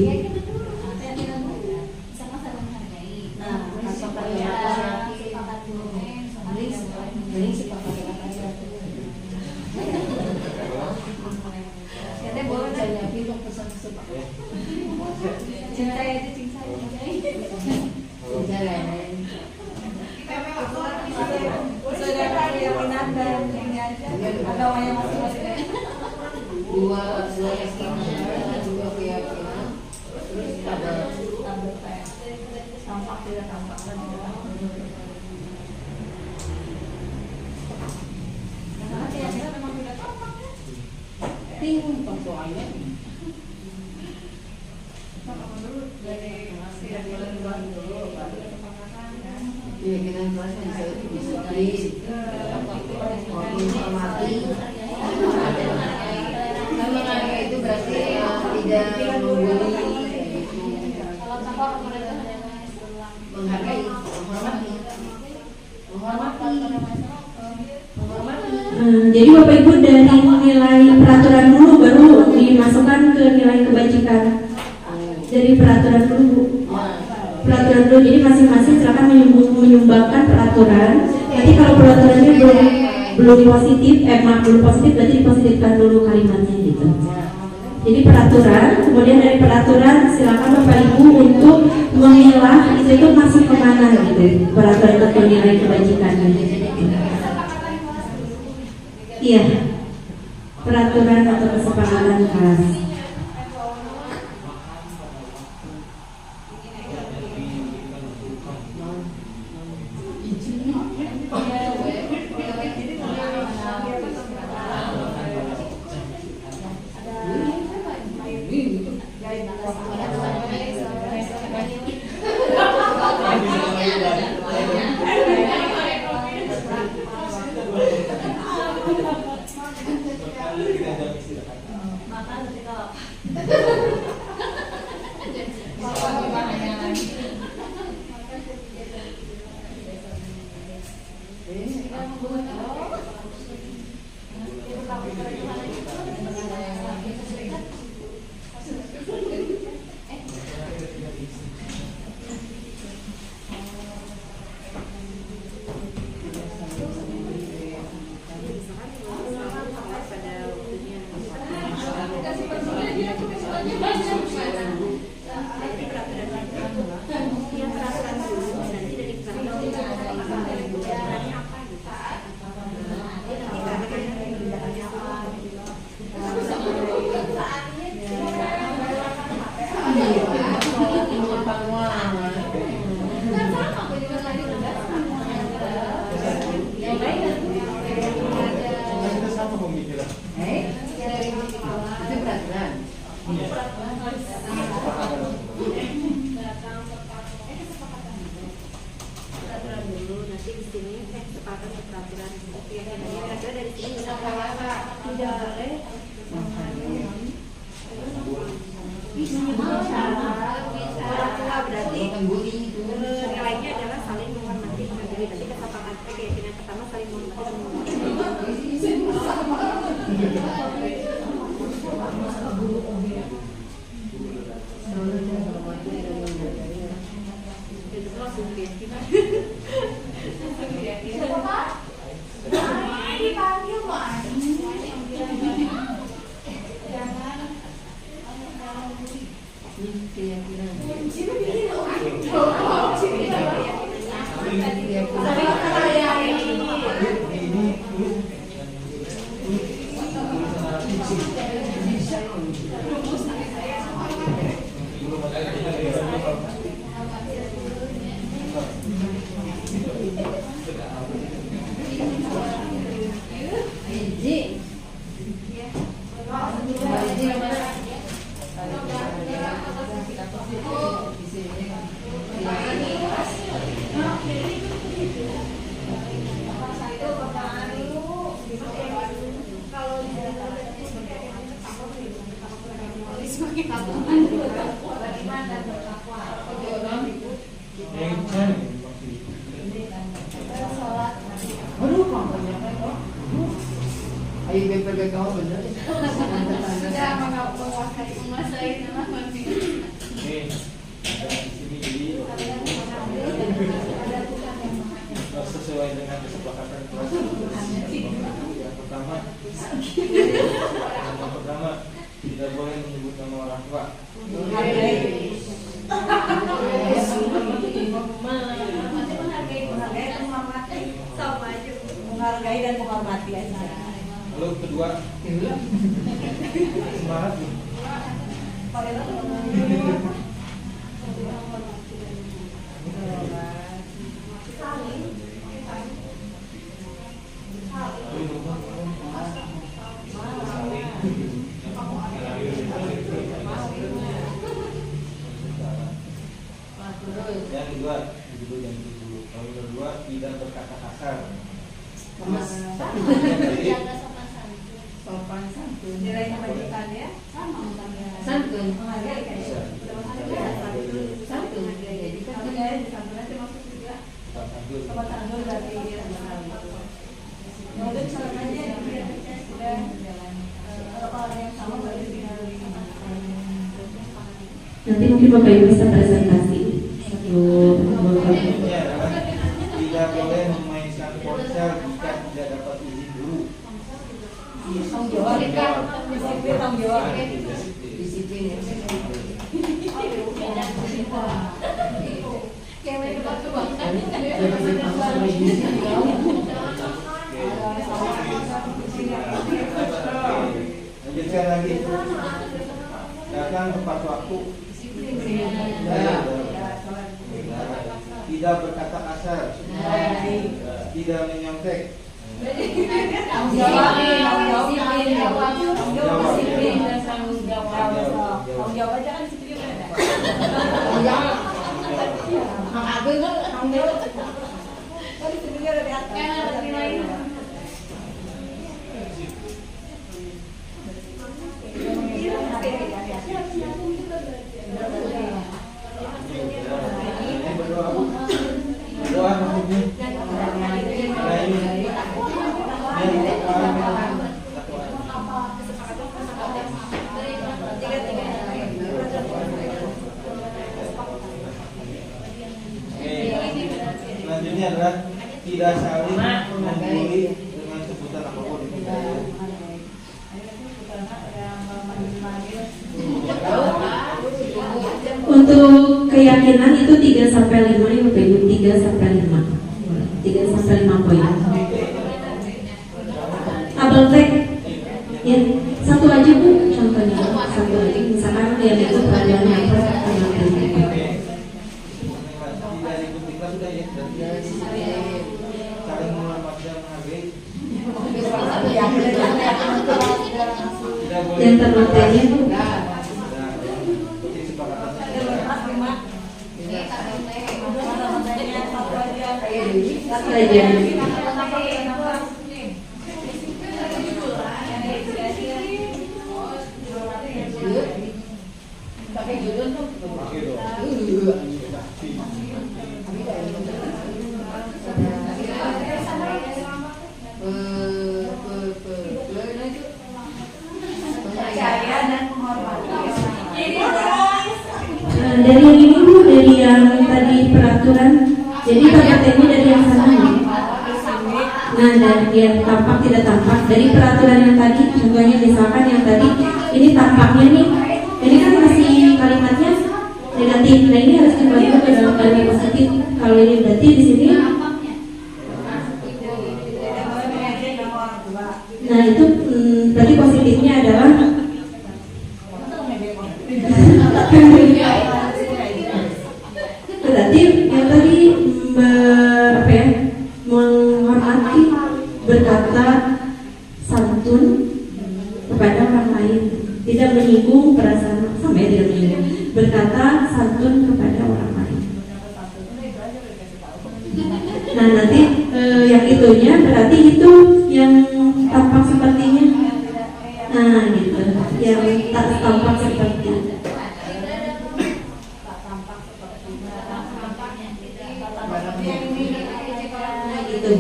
Jadi Bapak Ibu dari nilai peraturan dulu baru dimasukkan ke nilai kebajikan. Dari peraturan dulu. Peraturan dulu, jadi masing-masing silakan menyumbangkan peraturan. Nanti kalau peraturannya belum positif, belum positif berarti dipositifkan dulu kalimatnya gitu. Jadi peraturan, kemudian dari peraturan silakan Bapak Ibu untuk memilah itu masuk kemana gitu. Peraturan atau nilai kebajikannya. Iya, peraturan atau kesepakatan kelas. Sesuai dengan kesepakatan kelas. Yang pertama tidak boleh menyebut nama orang tua. Menghargai dan menghormati aja. Lalu kedua, semangat. Yang kedua, yang kedua tidak berkata kasar. Sopan santun. Nilai kebajikan ya sama Santun. menghargai kan ya. Santun. Jadi kan ya disantun aja maksud juga. Sopan santun berarti dia ya udah misalkan aja dia sudah jalan. Kalau ada yang sama berarti tinggal di Nanti mungkin Bapak Ibu bisa presentasi satu Tidak boleh memainkan ponsel jika tidak dapat izin guru. tanggung jawab. Disiplin tanggung jawab. Disiplin ya. Lanjutkan lagi. Datang tepat waktu. Tidak berkata kasar. Tidak menyontek. Tanggung jawab. Tanggung jawab aja kan disiplin ada. Tanggung jawab. Kan disiplinnya udah di atas. Doa maksudnya. Selanjutnya adalah tidak saling membuli dengan sebutan apapun. Untuk keyakinan itu 3 sampai 5 nih Bapak Ibu, 3 sampai 5. 3 sampai 5 poin. Tabel tek. Ya, satu aja Bu, contohnya. Satu aja. Misalkan dia itu pelajaran apa Saling menghormati dan menghargai. yang termatanya Bu. Dari yang ini Bu, dari yang tadi peraturan. Jadi ini dari yang sana. Nah, dari yang tampak tidak tampak dari peraturan yang tadi, contohnya misalkan yang tadi ini tampaknya nih, ini kan masih kalimatnya negatif. Nah ini harus dibagi ke dalam kalimat positif. Kalau ini berarti di sini. Nah itu berarti positifnya adalah berarti yang tadi menghormati, berkata santun kepada orang lain, tidak menyinggung perasaan sama ya, tidak menyinggung, berkata santun kepada orang lain. Nah nanti yang itunya berarti itu yang tampak sepertinya. Nah gitu, yang tak tampak seperti. Gitu.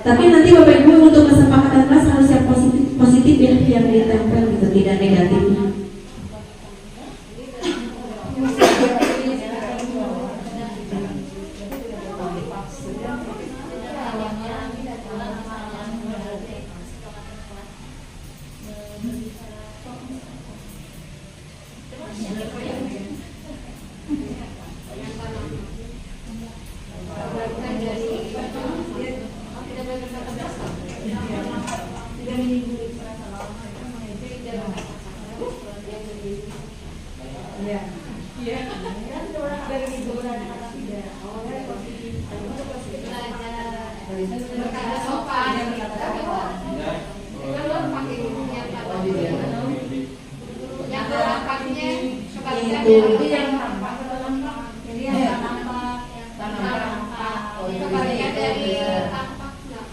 Tapi nanti Bapak Ibu untuk kesepakatan kelas harus yang positif ya, yang ditempel gitu, tidak negatif.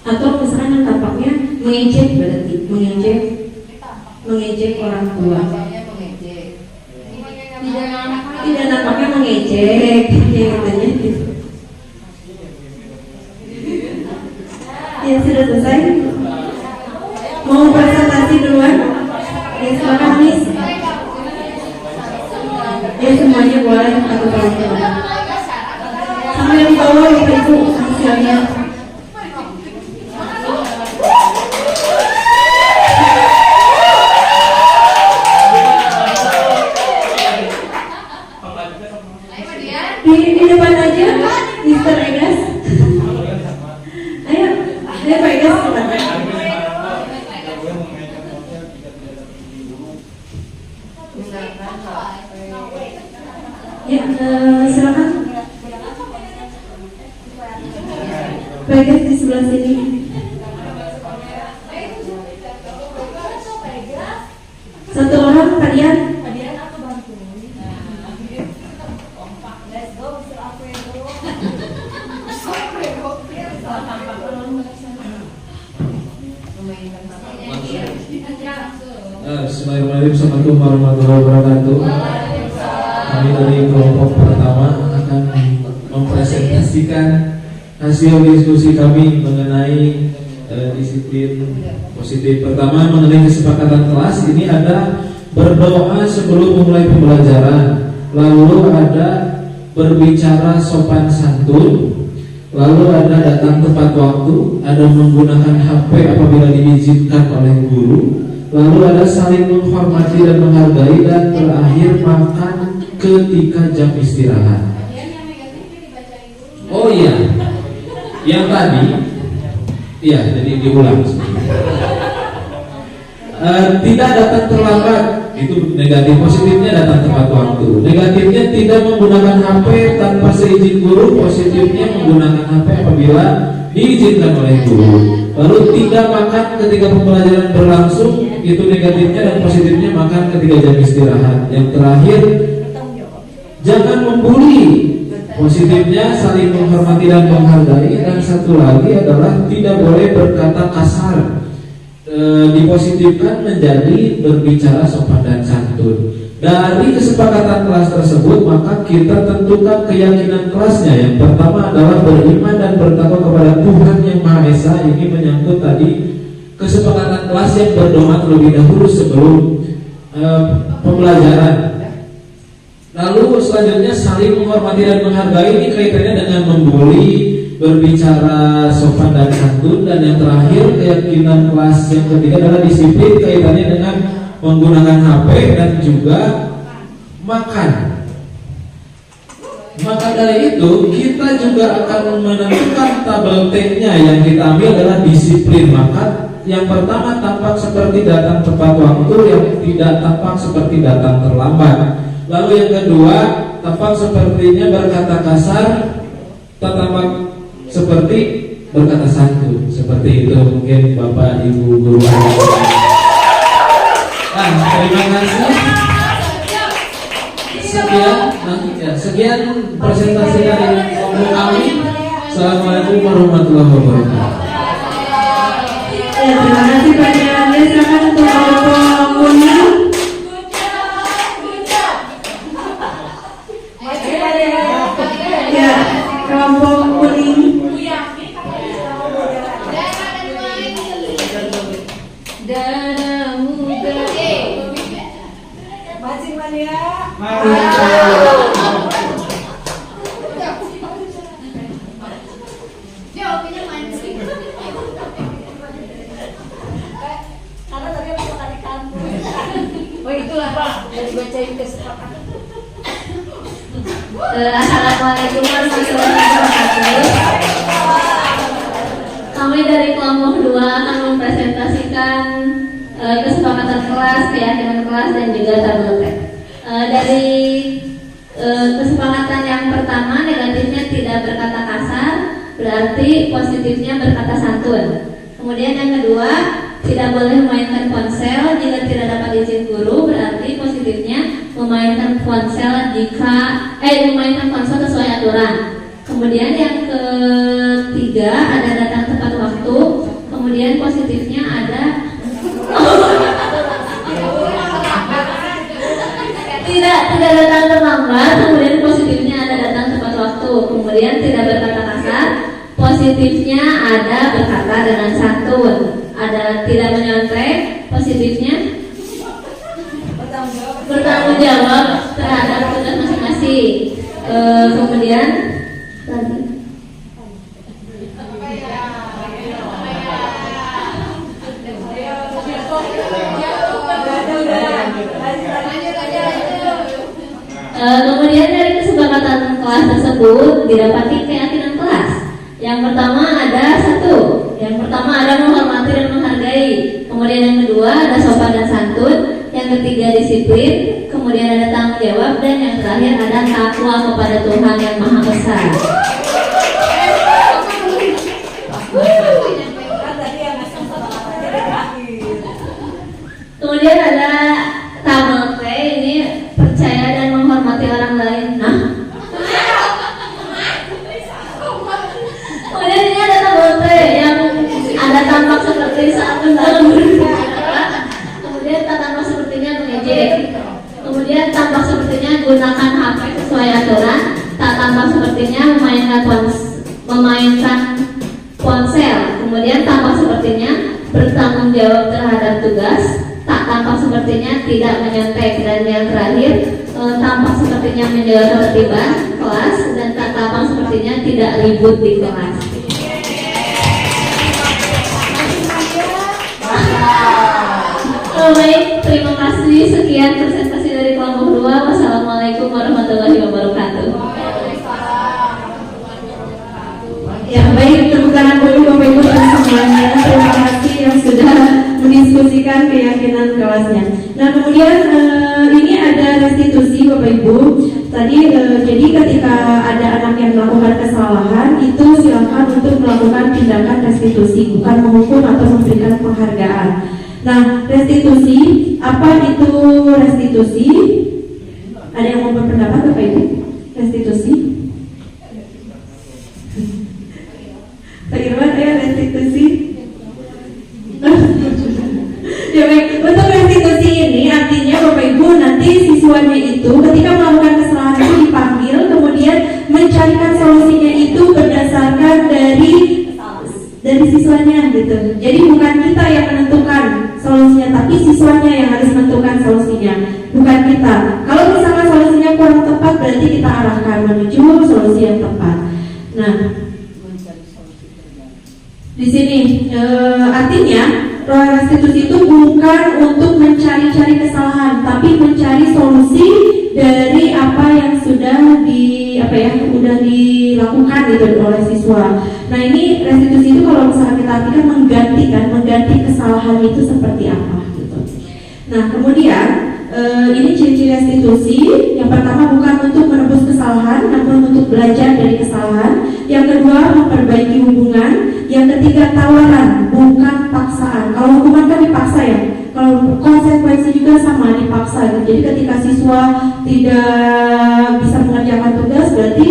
Atau misalkan yang tampaknya mengejek, berarti mengejek orang tua. Tidak nampaknya mengejek, ya katanya gitu. Ya sudah selesai. Mau presentasi duluan? Ya silakan Miss. Ya semuanya boleh atau pelan-pelan. Sama yang bawah Ibu hasilnya. Di depan aja, Mr. Egas. Ayo Pak Egas. Ya, silakan. Pak Egas di sebelah sini. Satu orang, Pak Dian. Bismillahirrahmanirrahim. Assalamualaikum warahmatullahi wabarakatuh. Kami dari kelompok pertama akan mempresentasikan hasil diskusi kami mengenai disiplin positif. Pertama mengenai kesepakatan kelas, ini ada berdoa sebelum memulai pembelajaran, lalu ada berbicara sopan santun, lalu ada datang tepat waktu, ada menggunakan HP apabila diizinkan oleh guru, lalu ada saling menghormati dan menghargai, dan terakhir makan ketika jam istirahat. Oh iya, yang tadi, iya jadi diulang. Tidak datang terlambat, itu negatif. Positifnya datang tepat waktu. Negatifnya tidak menggunakan HP tanpa seizin guru. Positifnya menggunakan HP apabila diizinkan oleh guru. Lalu tidak makan ketika pembelajaran berlangsung, itu negatifnya, dan positifnya makan ketika jam istirahat. Yang terakhir, jangan membuli. Positifnya saling menghormati dan menghargai, dan satu lagi adalah tidak boleh berkata kasar. Dipositifkan menjadi berbicara sopan dan santun. Dari kesepakatan kelas tersebut, maka kita tentukan keyakinan kelasnya. Yang pertama adalah beriman dan bertakwa kepada Tuhan Yang Maha Esa. Ini menyangkut tadi kesepakatan kelas yang berdoa terlebih dahulu sebelum pembelajaran. Lalu selanjutnya saling menghormati dan menghargai, ini kaitannya dengan membuli, berbicara sopan dan santun. Dan yang terakhir, keyakinan kelas yang ketiga adalah disiplin, kaitannya dengan menggunakan HP dan juga makan. Maka dari itu kita juga akan menentukan tabel T-nya. Yang kita ambil adalah disiplin. Maka yang pertama tampak seperti datang tepat waktu, yang tidak tampak seperti datang terlambat. Lalu yang kedua tampak sepertinya berkata kasar, tak tampak seperti berkata santun. Seperti itu mungkin Bapak Ibu guru. Terima kasih. Sekian presentasi dari kelompok kami. Assalamualaikum warahmatullahi wabarakatuh. Ya, terima kasih Pak Ade. Silakan untuk kelompok kuning. Ya, kelompok kuning. Assalamualaikum warahmatullahi wabarakatuh. Kami dari kelompok 2 akan mempresentasikan kesepakatan kelas, keyakinan kelas, dan juga tabel T. Dari kesepakatan yang pertama, negatifnya tidak berkata kasar, berarti positifnya berkata santun. Kemudian yang kedua, tidak boleh memainkan ponsel jika tidak dapat izin guru, berarti positifnya memainkan ponsel memainkan ponsel sesuai aturan. Kemudian yang ketiga ada datang tepat waktu. Kemudian positifnya ada tidak datang terlambat. Kemudian positifnya ada datang tepat waktu. Kemudian tidak berkata kasar. Positifnya ada berkata dengan santun. Ada tidak menyontek. Positifnya bertanggung jawab terhadap tugas masing-masing. Kemudian kemudian dari kesepakatan kelas tersebut didapati keyakinan kelas. Yang pertama ada menghormati dan menghargai. Kemudian yang kedua ada sopan dan santun. Yang ketiga disiplin. Kemudian ada tanggung jawab, dan yang terakhir ada takwa kepada Tuhan yang Maha Besar. Kemudian ada tabel T, ini percaya dan menghormati orang lain. Kemudian ini ada tabel T yang ada tampak seperti saat dalam berbicara. Kemudian tak tampak sepertinya mengejek. Kemudian tampak sepertinya gunakan HP sesuai aturan. Tak tampak sepertinya memainkan ponsel. Kemudian tampak sepertinya bertanggung jawab terhadap tugas. Tak tampak sepertinya tidak menyontek. Dan yang terakhir tampak sepertinya menjaga ketertiban kelas. Dan tak tampak sepertinya tidak ribut di kelas. Baik, terima kasih. Sekian presentasi dari kelompok 2. Wassalamualaikum warahmatullahi wabarakatuh. Ya, baik, tepuk tangan dulu Bapak Ibu dan semuanya. Terima kasih yang sudah mendiskusikan keyakinan kelasnya. Nah, kemudian ini ada restitusi Bapak Ibu. Tadi jadi ketika ada anak yang melakukan kesalahan, itu silakan untuk melakukan tindakan restitusi, bukan menghukum atau memberikan penghargaan. Nah, restitusi, apa itu restitusi? Ada yang mau berpendapat Bapak Ibu? Restitusi? Pak Irwan, ya restitusi? Ya baik, untuk restitusi ini artinya Bapak Ibu nanti siswanya itu ketika melakukan kesalahan itu dipanggil, kemudian mencarikan solusinya itu berdasarkan dari siswanya gitu. Jadi bukan kita yang menentukan solusinya, tapi siswanya yang harus menentukan solusinya, bukan kita. Kalau misalkan solusinya kurang tepat, berarti kita arahkan menuju solusi yang tepat. Nah, di sini artinya restitusi itu bukan untuk mencari-cari kesalahan, tapi mencari solusi dari apa yang sudah di udah dilakukan gitu oleh siswa. Nah ini restitusi itu kalau misalnya kita artikan mengganti kesalahan itu seperti apa gitu. Nah kemudian ini ciri-ciri restitusi. Yang pertama bukan untuk menebus kesalahan, namun untuk belajar dari kesalahan. Yang kedua memperbaiki hubungan. Yang ketiga tawaran, bukan paksaan. Kalau hukuman kan dipaksa ya. Kalau konsekuensi juga sama, dipaksa gitu. Jadi ketika siswa tidak bisa mengerjakan tugas, berarti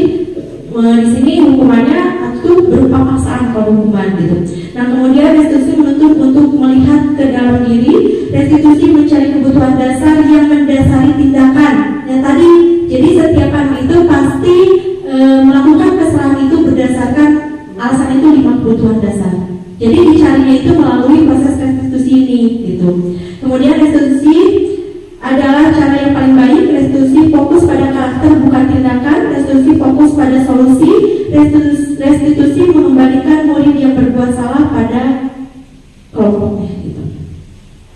di sini hukumannya itu berupa paksaan kalau hukuman gitu. Nah kemudian restitusi menuntut untuk melihat ke dalam diri. Restitusi mencari kebutuhan dasar yang mendasari tindakan. Yang tadi, jadi setiap anak itu pasti melakukan kesalahan itu berdasarkan alasan itu 5 kebutuhan dasar. Jadi dicarinya itu melalui proses restitusi ini gitu. Kemudian restitusi adalah cara yang paling baik. Restitusi fokus pada karakter bukan tindakan. Restitusi fokus pada solusi. Restitusi mengembalikan murid yang berbuat salah pada kelompoknya gitu.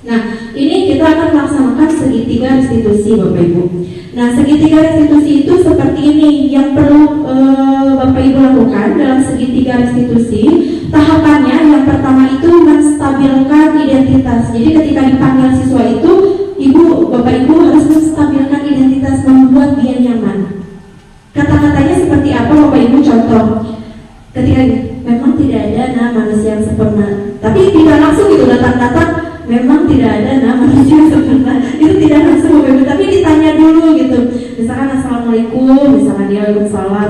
Nah ini kita akan melaksanakan segitiga restitusi Bapak Ibu. Nah segitiga restitusi itu seperti ini yang perlu Bapak Ibu lakukan dalam segitiga restitusi. Tahapannya yang pertama itu menstabilkan identitas. Jadi ketika dipanggil siswa itu, Bapak Ibu harus menstabilkan identitas, membuat dia nyaman. Kata-katanya seperti apa Bapak Ibu? Contoh, ketika memang tidak ada manusia yang sempurna, tapi tidak langsung itu datang-datang memang tidak ada manusia yang sempurna, itu tidak langsung Bapak Ibu, tapi ditanya dulu gitu. Misalkan assalamualaikum, misalkan dia waalaikumsalam,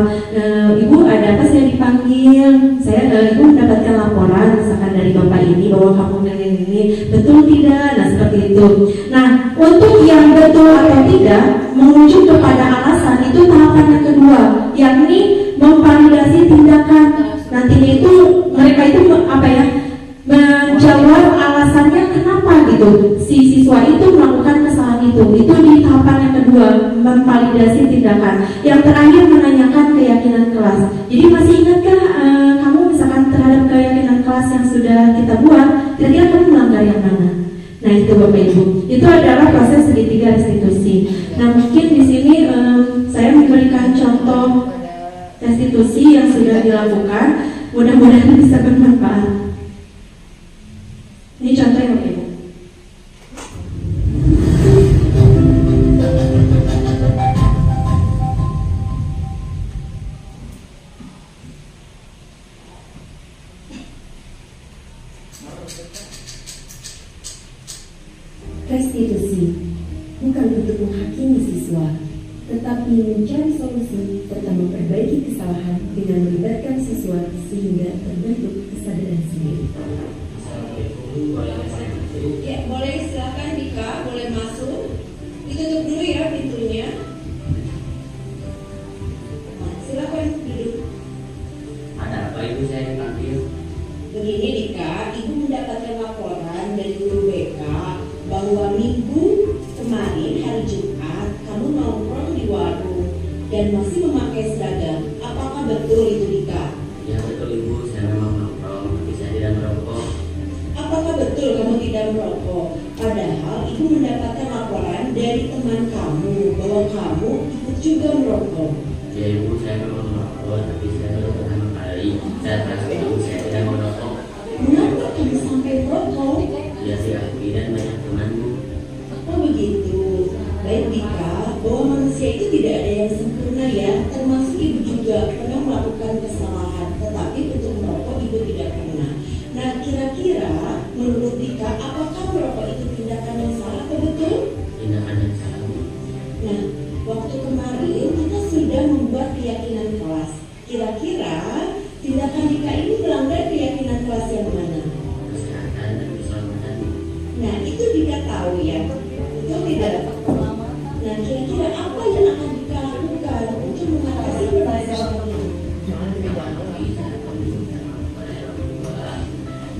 ibu ada apa saya dipanggil? Ibu mendapatkan laporan misalkan dari bapak ini bahwa kamu ini betul tidak? Nah seperti itu. Nah untuk yang betul atau tidak merujuk kepada alasan itu tahapan yang kedua, yakni memvalidasi tindakan. Nantinya itu mereka itu menjawab alasannya kenapa gitu si siswa itu melakukan kesalahan itu di tahapan yang kedua, memvalidasi tindakan. Yang terakhir menanyakan keyakinan kelas. Jadi masih ingatkah kamu misalkan terhadap keyakinan kelas yang sudah kita buat, kira-kira kamu melanggar yang mana? Nah itu Bapak Ibu, itu adalah proses segitiga restitusi. Nah mungkin di sini saya memberikan contoh restitusi yang sudah dilakukan, mudah-mudahan bisa bermanfaat. Ini contohnya Bapak Ibu. Restitusi bukan untuk menghakimi siswa, tetapi mencari solusi serta memperbaiki kesalahan dengan melibatkan siswa sehingga terbentuk kesadaran sendiri. Ya, boleh silakan Dika, boleh masuk. Ditutup dulu ya pintunya. Silakan duduk. Ada apa Ibu saya dipanggil? Begini Dika, Ibu mendapatkan laporan dari guru BK bahwa minggu kemarin hari Jumat kamu nongkrong di warung dan masih memakai seragam. Apakah betul itu Dika? Ya betul Ibu, saya memang nongkrong, tapi saya tidak merokok. Apakah betul kamu tidak merokok? Padahal Ibu mendapatkan laporan dari teman kamu bahwa kamu ikut juga merokok. Ya Ibu, saya memang merokok, tapi saya baru pertama kali. Saya merasa Ibu saya tidak merokok. Mengapa kamu sampai merokok? Ya saya akui dan banyak temanku. Oh begitu. Baik Dika, bahwa manusia itu tidak ada yang sempurna ya. Termasuk Ibu juga pernah melakukan kesalahan, tetapi untuk merokok Ibu tidak pernah. Nah kira-kira menurut Dika, apakah merokok itu tindakan yang salah atau betul? Tindakan yang salah. Nah, waktu kemarin kita sudah membuat keyakinan kelas. Kira-kira tindakan Dika ini melanggar keyakinan kelas yang mana? Kesehatan dan keselamatan. Nah, itu Dika tahu ya. Betul tidak? Nah, kira-kira apa yang akan Dika lakukan untuk mengatasi permasalahan ini?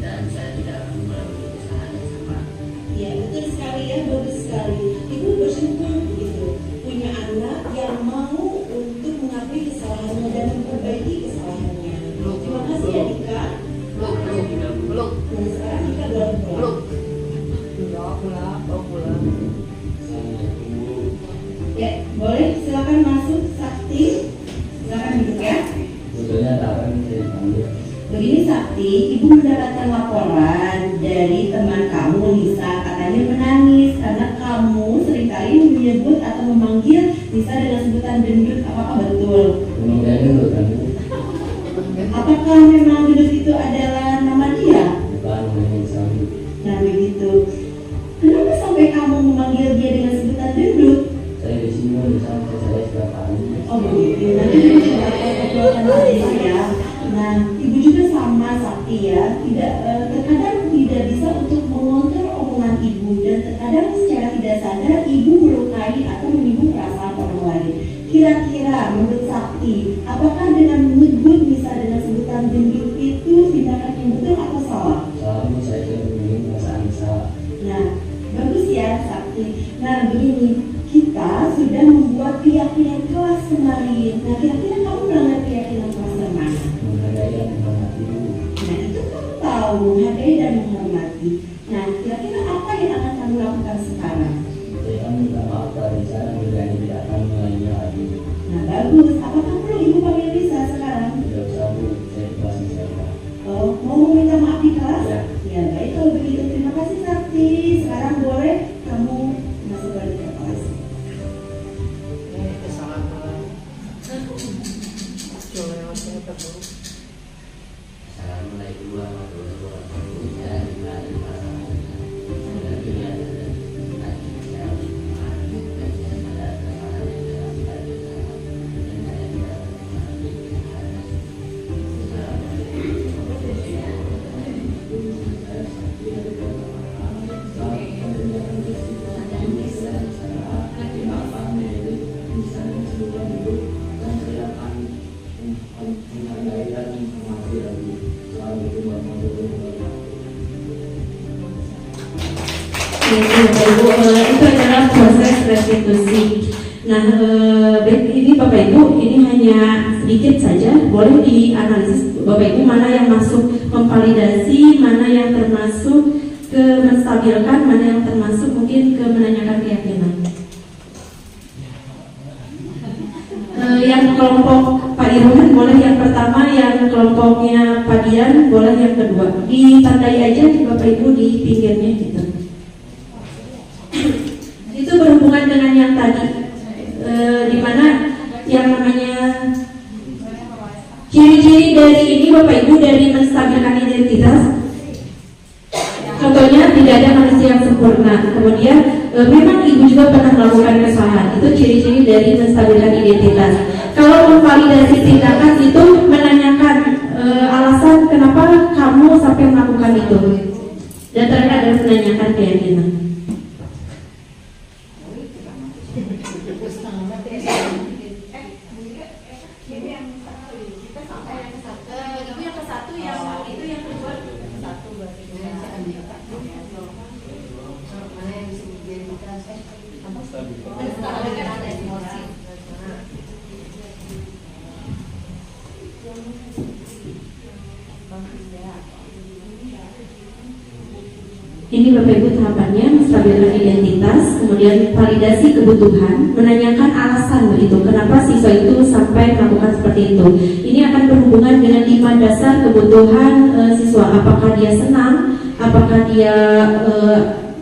Dan saya tidak akan melakukan kesalahan yang sama. Ya, betul sekali ya, bagus sekali. Ibu bersyukur begitu punya anak yang mau untuk mengakui kesalahannya dan memperbaiki kesalahannya. Terima kasih ya Dika. Belum. Nah, sekarang Dika belum pulang. Ya, boleh silakan masuk Sakti. Begini Sakti, ibu mendapatkan laporan dari teman kamu Nisa, katanya menangis karena kamu seringkali menyebut atau memanggil Nisa dengan sebutan gendut. Apakah betul? Memang dia gendut kan? Apakah memang gendut itu adalah nama dia? Bukan, namanya Sami. Nah begitu. Kenapa sampai kamu memanggil dia dengan sebutan gendut? Saya di sini di sana saya setiap hari. Oh begitu. Nanti ibu coba obrolkan saja ya. Nah, ibu juga sama Sakti ya. Terkadang tidak bisa untuk mengontrol omongan ibu, dan terkadang secara tidak sadar ibu melukai atau menyinggung perasaan orang lain. Kira-kira menurut Sakti, apakah dengan menyebut Nisa dengan sebutan gendut itu tindakan yang betul atau salah? Soalnya saya tidak menyinggung perasaan Nisa. Nah, bagus ya Sakti. Nah, begini, kita sudah membuat keyakinan kelas kemarin. Nah, kira-kira kamu melanggar keyakinan kelas yang mana? Menghargai dan menghormati dulu. Nah, itu kamu tahu, menghargai dan menghormati. Nah, kira-kira apa yang akan kamu lakukan sekarang? Saya akan minta maaf pada Nisa dan berjanji tidak akan mengulanginya lagi. Nah, bagus. Apakah perlu ibu panggil Nisa sekarang? Tidak usah Bu, saya ikhlas saya. Oh, mau meminta maaf di kelas? Ya. Ya, baik kalau begitu. Terima kasih Sakti. Sekarang boleh kamu masuk balik ke kelas. Assalamualaikum warahmatullahi wabarakatuh. Itu adalah proses restitusi. Nah, ini Bapak Ibu, ini hanya sedikit saja, boleh dianalisis Bapak Ibu mana yang masuk memvalidasi, mana yang termasuk ke menstabilkan, mana yang termasuk mungkin ke menanyakan keyakinan. Yang kelompok Pak Irwan boleh yang pertama, yang kelompoknya Pak Dian boleh yang kedua. Ditandai aja Bapak Ibu di pinggirnya gitu. Itu berhubungan dengan yang tadi, di mana yang namanya ciri-ciri dari ini Bapak Ibu dari menstabilkan identitas. Contohnya tidak ada manusia yang sempurna. Kemudian memang ibu juga pernah melakukan kesalahan. Itu ciri-ciri dari menstabilkan identitas. Kalau memvalidasi tindakan itu menanyakan alasan kenapa kamu sampai melakukan itu. Dan terakhir adalah menanyakan keyakinan. Ini Bapak Ibu tahapannya, menstabilkan identitas, kemudian validasi kebutuhan, menanyakan alasan begitu, kenapa siswa itu sampai melakukan seperti itu. Ini akan berhubungan dengan 5 dasar kebutuhan siswa. Apakah dia senang, apakah dia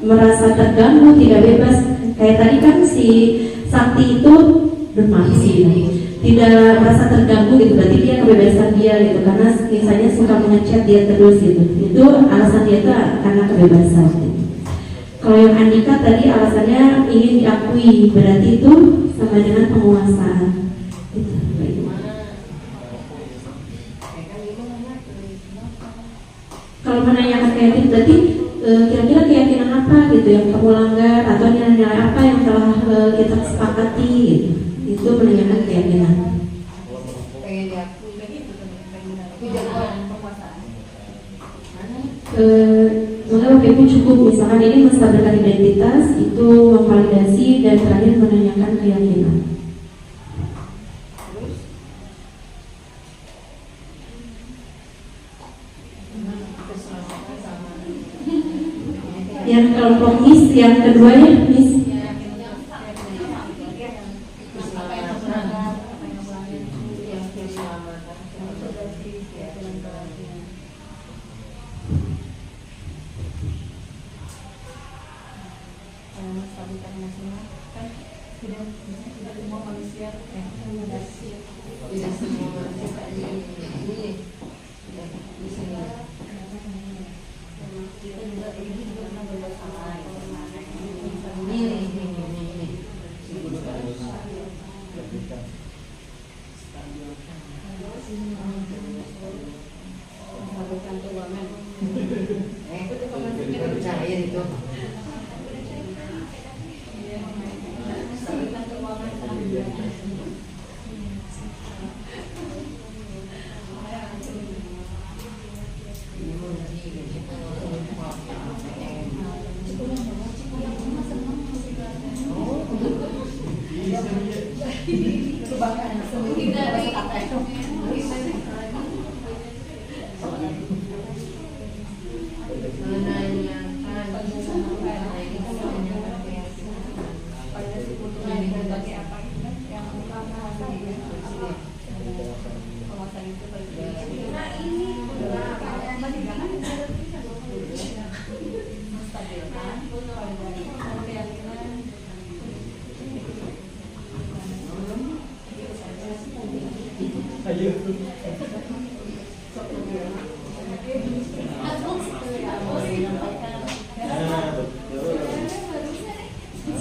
merasa terganggu, tidak bebas. Kayak tadi kan si Sakti itu tidak merasa terganggu gitu, berarti dia kebebasan dia gitu, karena misalnya suka mengechat dia terus gitu, itu alasan dia itu karena kebebasan gitu. Kalau yang Andika tadi alasannya ingin diakui, berarti itu sama dengan penguasaan gitu. Kalau menanyakan keyakinan berarti kira-kira keyakinan apa gitu yang kamu langgar, atau nilai-nilai apa yang telah kita sepakati gitu. Itu menanyakan keyakinan. Maka Bapak Ibu cukup misalkan ini menstabilkan identitas, itu memvalidasi, dan terakhir menanyakan keyakinan. Yang kelompok Miss, yang kedua ya Miss. tidak semua manusia tidak semua manusia ini bisa kita juga ini juga pernah berbuat salah melakukan keuangan cair itu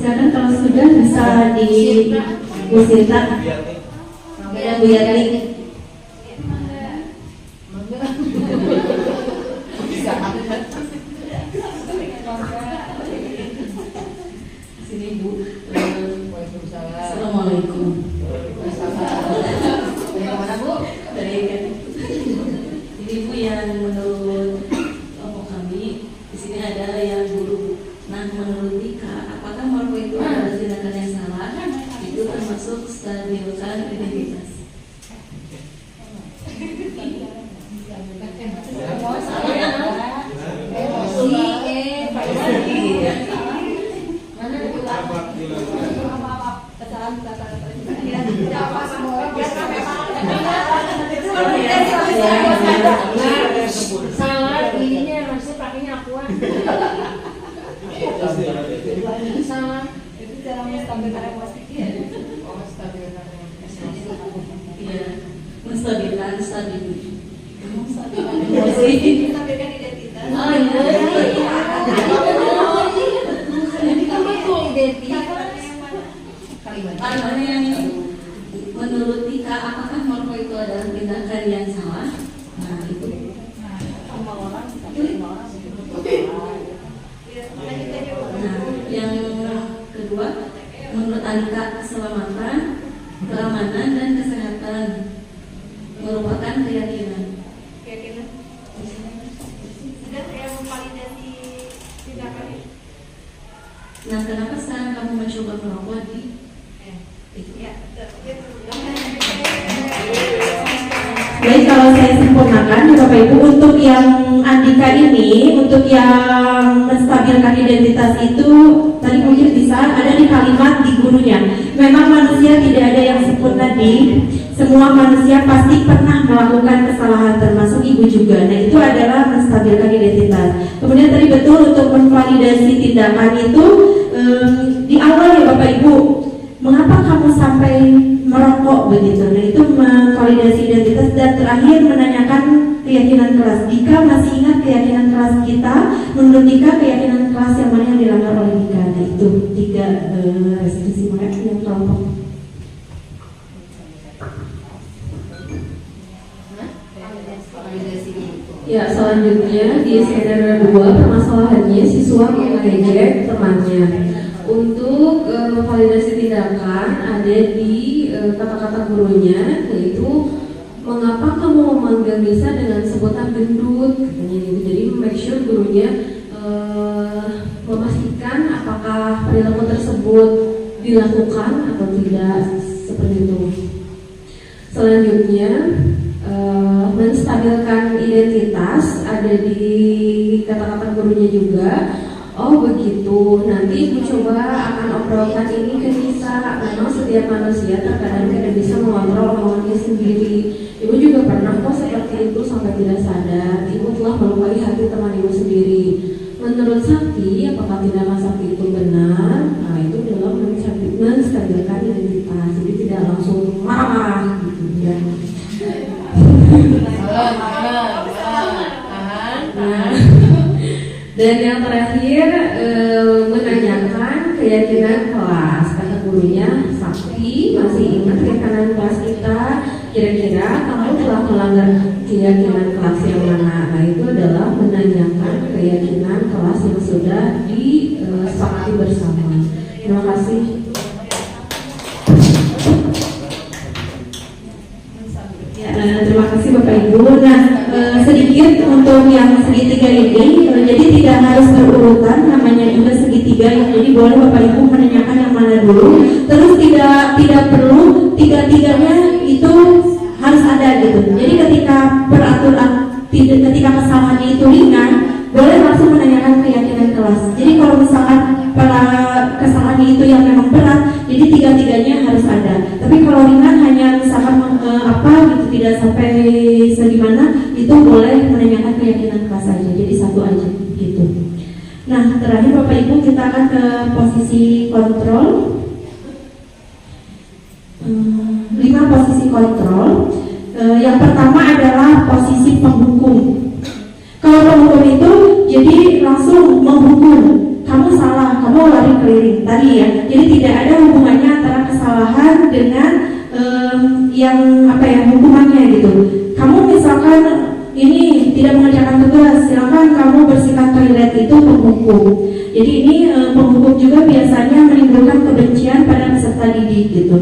silakan kalau sudah bisa di Bu Sinta ya Bu Yati. sini Bu. Assalamualaikum. Dari mana Bu? Dari ini Bu yang menurut kelompok kami di sini ada yang guru. Nah menurut Dika, apakah merokok itu adalah tindakan yang salah? Itu termasuk stabilkan identitas. salah ininya harusnya pakainya akuan salah itu cara menstabilkan emosi stabilkan Iya, menstabilkan emosi. menstabilkan identitas Oh iya. Mana yang menurut Tika, apakah merokok itu adalah tindakan yang salah? Nah itu. Nah, yang kedua, menurut Alika, keselamatan, keamanan, dan kesehatan merupakan keyakinan. Sudah saya memvalidasi tindakan ini. Nah, kenapa sekarang kamu mencoba merokok di? Baik, kalau saya sempurnakan ya Bapak Ibu, untuk yang Andika ini, untuk yang menstabilkan identitas itu tadi mungkin bisa ada di kalimat di gurunya. Memang manusia tidak ada yang sempurna di, semua manusia pasti pernah melakukan kesalahan termasuk ibu juga. Nah itu adalah menstabilkan identitas. Kemudian tadi betul untuk memvalidasi tindakan itu di awal ya Bapak Ibu, mengapa kamu sampai merokok begitu? Nah itu memvalidasi identitas. Dan terakhir menanyakan keyakinan kelas. Dika masih ingat keyakinan kelas kita? Menurut Dika keyakinan kelas yang mana yang dilanggar oleh Dika? Nah itu 3 restriksi mereka yang kelompok. Ya, selanjutnya di skenario 2 permasalahannya siswa mengejek temannya. Untuk validasi tindakan ada di kata-kata gurunya, yaitu mengapa kamu memanggil Nisa dengan sebutan gendut, katanya gitu. Jadi make sure gurunya memastikan apakah perilaku tersebut dilakukan atau tidak, seperti itu. Selanjutnya menstabilkan identitas ada di kata-kata gurunya juga. Oh begitu, nanti Ibu coba akan obrolkan ini ke Nisa. Memang setiap manusia terkadang tidak bisa mengontrol omongannya sendiri. Ibu juga pernah kok seperti itu sampai tidak sadar. Ibu telah melukai hati teman Ibu sendiri. menurut Sakti, apakah tindakan Sakti itu benar? Nah, itu adalah menstabilkan identitas, jadi tidak langsung marah gitu ya. Dan yang terakhir menanyakan keyakinan kelas. Kata gurunya, Sakti masih ingat keyakinan kelas kita? Kira-kira kamu telah melanggar keyakinan kelas yang mana? Nah, itu adalah menanyakan keyakinan kelas yang sudah disepakati bersama. Terima kasih. Terima kasih Bapak Ibu. Nah, sedikit untuk yang segitiga ini, jadi tidak harus berurutan, namanya juga segitiga. Jadi boleh Bapak Ibu menanyakan yang mana dulu. Terus tidak perlu tiga-tiganya itu harus ada gitu. Jadi ketika ketika kesalahannya itu ringan, boleh langsung menanyakan keyakinan kelas. Jadi kalau misalkan kesalahannya itu yang memang berat, jadi tiga-tiganya harus ada. Tapi kalau ringan hanya misalkan gitu tidak sampai segimana, itu boleh menanyakan keyakinan kelas saja. Jadi satu aja gitu. Nah, terakhir Bapak Ibu kita akan ke posisi kontrol. 5 posisi kontrol. Yang pertama adalah posisi penghukum. Kalau penghukum itu jadi langsung menghukum, kamu salah, kamu lari keliling tadi ya. Jadi tidak ada hubungannya antara kesalahan dengan hukumannya gitu. Kamu misalkan ini tidak mengerjakan tugas, silakan kamu bersihkan toilet, itu penghukum. Jadi ini penghukum juga biasanya menimbulkan kebencian pada peserta didik gitu.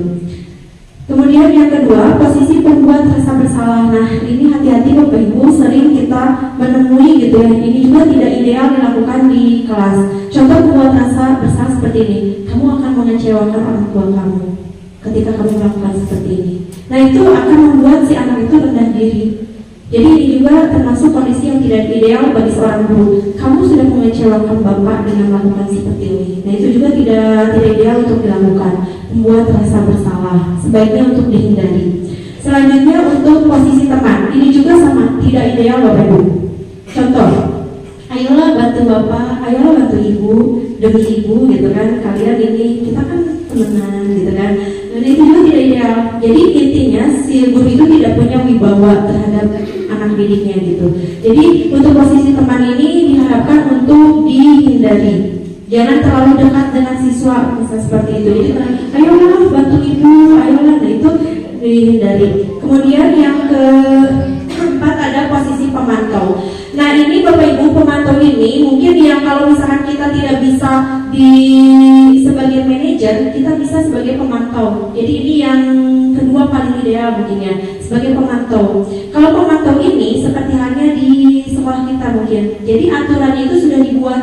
Kemudian yang kedua, posisi pembuat rasa bersalah. Nah, ini hati-hati Bapak Ibu, sering kita menemui gitu ya. Ini juga tidak ideal dilakukan di kelas. Contoh pembuat rasa bersalah seperti ini. Kamu akan mengecewakan orang tua kamu ketika kamu melakukan seperti ini. Nah, itu akan membuat si anak itu rendah diri. Jadi ini juga termasuk kondisi yang tidak ideal bagi seorang guru. Kamu sudah mengecewakan Bapak dengan melakukan seperti ini. Nah, itu juga tidak ideal untuk dilakukan. Membuat rasa bersalah, sebaiknya untuk dihindari. Selanjutnya untuk posisi teman, ini juga sama, tidak ideal Bapak Ibu. Contoh, ayolah bantu Bapak, ayolah bantu Ibu, demi Ibu gitu kan. Kalian ini, kita kan temenan gitu kan. Dan itu juga tidak ideal. Jadi intinya si guru itu tidak punya wibawa terhadap anak didiknya gitu. Jadi untuk posisi teman ini diharapkan untuk dihindari. Jangan terlalu dekat dengan siswa, misalnya seperti itu. Jadi ayolah bantu Ibu, ayolah, nah itu dihindari. Kemudian yang keempat ada posisi pemantau. Nah, ini Bapak Ibu, pemantau ini mungkin yang kalau misalkan kita tidak bisa sebagai manajer, kita bisa sebagai pemantau. Jadi ini yang kedua paling ideal mungkin ya, sebagai pemantau. Kalau pemantau ini seperti halnya di sekolah kita mungkin. Jadi aturannya itu sudah dibuat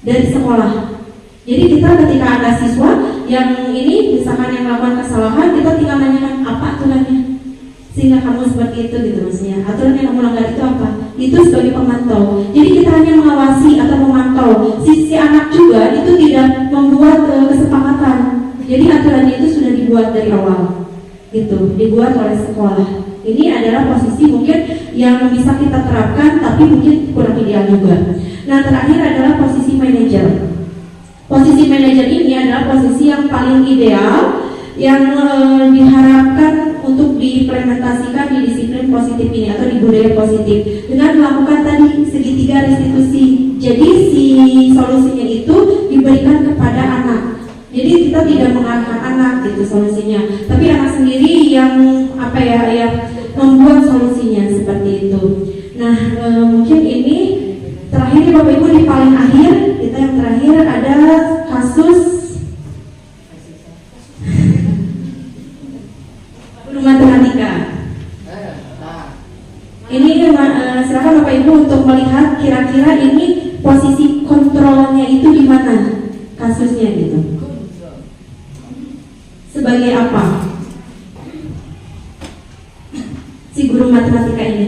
dari sekolah. Jadi kita ketika ada siswa yang ini misalkan yang melakukan kesalahan, kita tinggal nanyakan apa aturannya, sehingga kamu seperti itu gitu maksudnya. Aturan yang kamu langgar itu apa? Itu sebagai pemantau. Jadi kita hanya mengawasi atau memantau. Si anak juga itu tidak membuat kesepakatan. Jadi aturannya itu sudah dibuat dari awal, gitu, dibuat oleh sekolah. Ini adalah posisi mungkin yang bisa kita terapkan, tapi mungkin kurang ideal juga. Nah, terakhir adalah posisi manajer. Posisi manajer ini adalah posisi yang paling ideal, yang diharapkan untuk diimplementasikan di disiplin positif ini atau di budaya positif dengan melakukan tadi segitiga restitusi. Jadi si solusinya itu diberikan kepada anak. Jadi kita tidak mengarahkan anak gitu solusinya, tapi anak sendiri yang membuat solusinya seperti itu. Nah, mungkin ini terakhir Bapak Ibu di paling akhir, kita yang terakhir ada kasus guru matematika. Ini silakan Bapak Ibu untuk melihat kira-kira ini posisi kontrolnya itu di mana kasusnya gitu. Sebagai apa si guru matematika ini?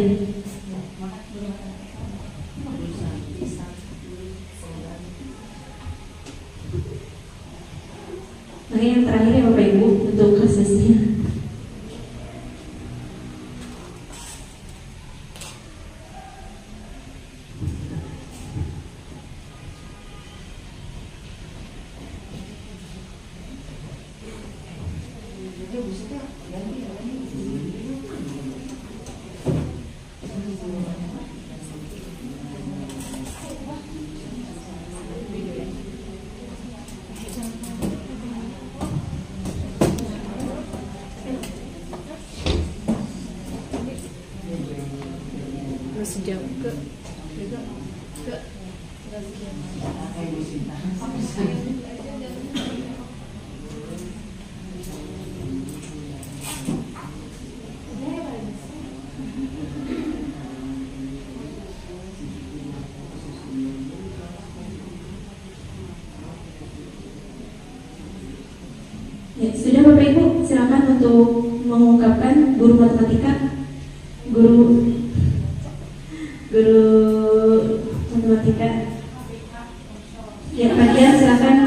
Nah, yang terakhir ya Bapak Ibu untuk kasusnya. Sejauh ke ya, sudah Bapak Ibu, silakan untuk mengungkapkan guru matematika, guru matematika. Ya, Pak Dian, silakan.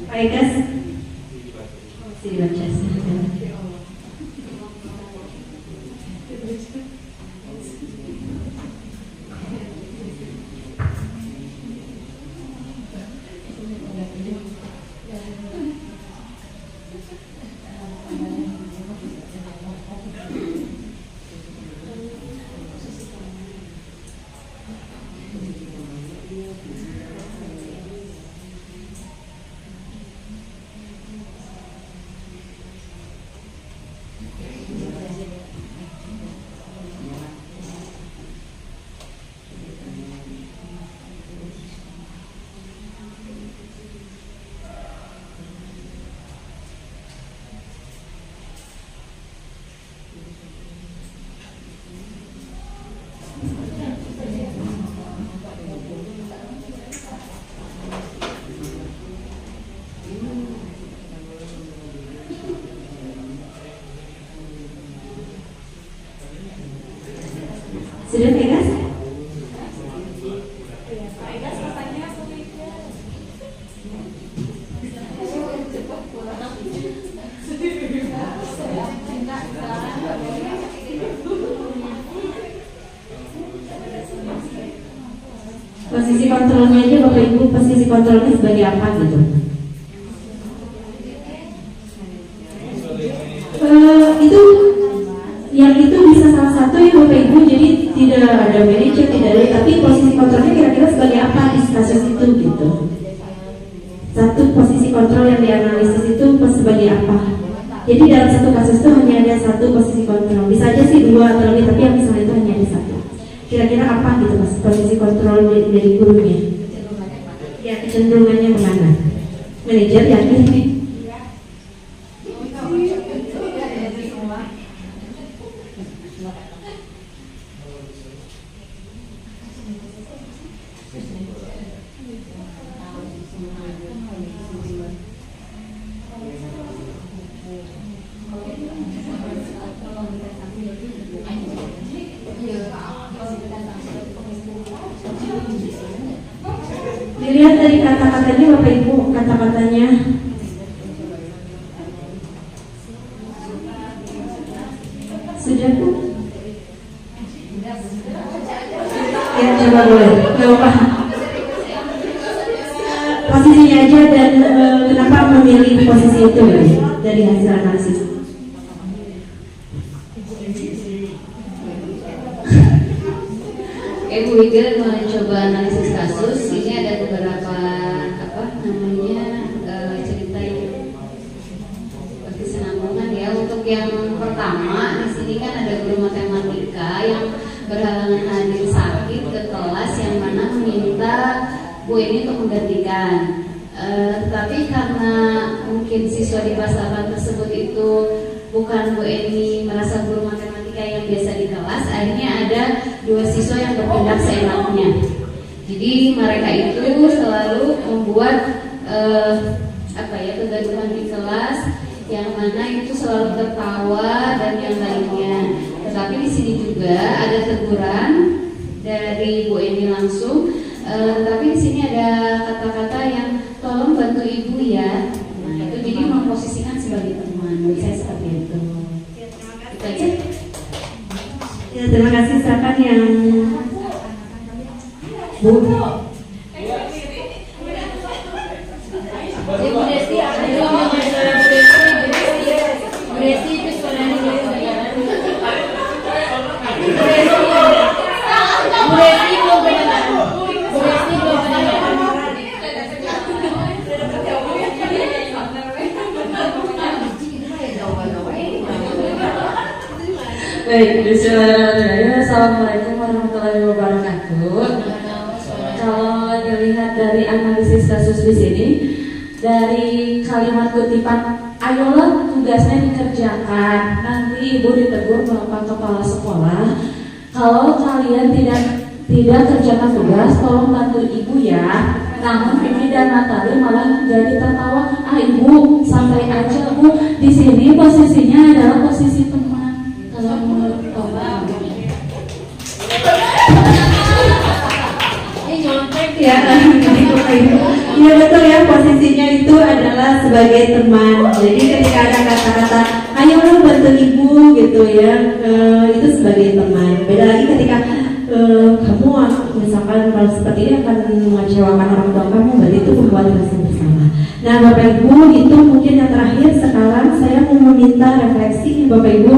Pak Egas. Masih dibaca. Sudah Pegas? Posisi kontrolnya aja Bapak Ibu, posisi kontrolnya sebagai apa gitu? Itu yang itu bisa salah satu ya Bapak Ibu, jadi tidak ada manajer, tidak ada, tapi posisi kontrolnya kira-kira sebagai apa di stasiun itu gitu. Satu posisi kontrol yang dianalisis itu sebagai apa? Jadi dalam satu kasus itu hanya ada satu posisi kontrol, bisa aja sih dua atau lebih, tapi yang misalnya itu hanya ada satu. Kira-kira apa gitu Mas, posisi kontrol dari gurunya? Ya, kecenderungannya kemana? Manajer yakin nih? Dilihat dari kata-katanya Bapak Ibu, kata-katanya sudah Bu? Ya coba boleh, gak apa. Posisinya aja dan kenapa memilih posisi itu ya, dari hasil analisis. Bu Wigel mencoba analisis kasus. Ini ada beberapa cerita yang berkesinambungan ya. Untuk yang pertama di sini kan ada guru matematika yang berhalangan hadir sakit ke kelas, yang mana meminta Bu ini untuk menggantikan. Tapi karena mungkin siswa di kelas 8 tersebut itu bukan Bu Eni merasa guru matematika yang biasa di kelas, akhirnya ada dua siswa yang bertindak seenaknya. Jadi mereka itu selalu membuat kegaduhan di kelas, yang mana itu selalu tertawa dan yang lainnya. Tetapi di sini juga ada teguran dari Bu Eni langsung. Tapi di sini ada kata-kata yang tolong bantu ibu ya. Nah itu jadi memposisikan sebagai teman. Menurut saya seperti itu. Itu aja. Ya, terima kasih. Silakan yang Bu. Ibu Desi, ada yang Baik, bismillahirrahmanirrahim. Assalamualaikum warahmatullahi wabarakatuh. Kalau dilihat dari analisis kasus di sini, dari kalimat kutipan, ayolah tugasnya dikerjakan, nanti ibu ditegur bapak kepala sekolah. Kalau kalian tidak kerjakan tugas, tolong bantu ibu ya. Namun Vivi dan Natali malah jadi tertawa. Ibu santai aja bu. Di sini posisinya adalah posisi teman. Kalau menurut bapak, Ya, iya betul ya, posisinya itu adalah sebagai teman. Jadi ketika ada kata-kata, ayo lu bantu ibu gitu ya, itu sebagai teman. Beda lagi ketika kamu misalkan kalau seperti ini akan mengecewakan orang tua kamu, berarti itu membuat rasa bersama. Nah Bapak Ibu, itu mungkin yang terakhir. Sekarang saya mau meminta refleksi Bapak Ibu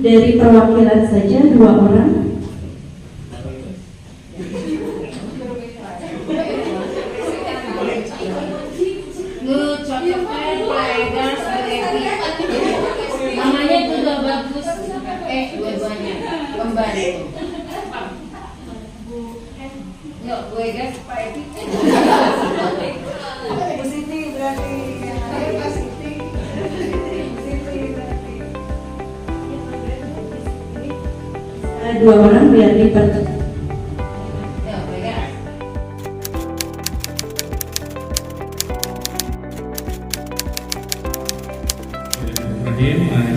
dari perwakilan saja 2 orang. Namanya itu udah bagus. Dua-duanya kembar. Yuk, gue guys, Pak Edi. Positif berarti. Positif. Berarti 2 orang biar dipercepat.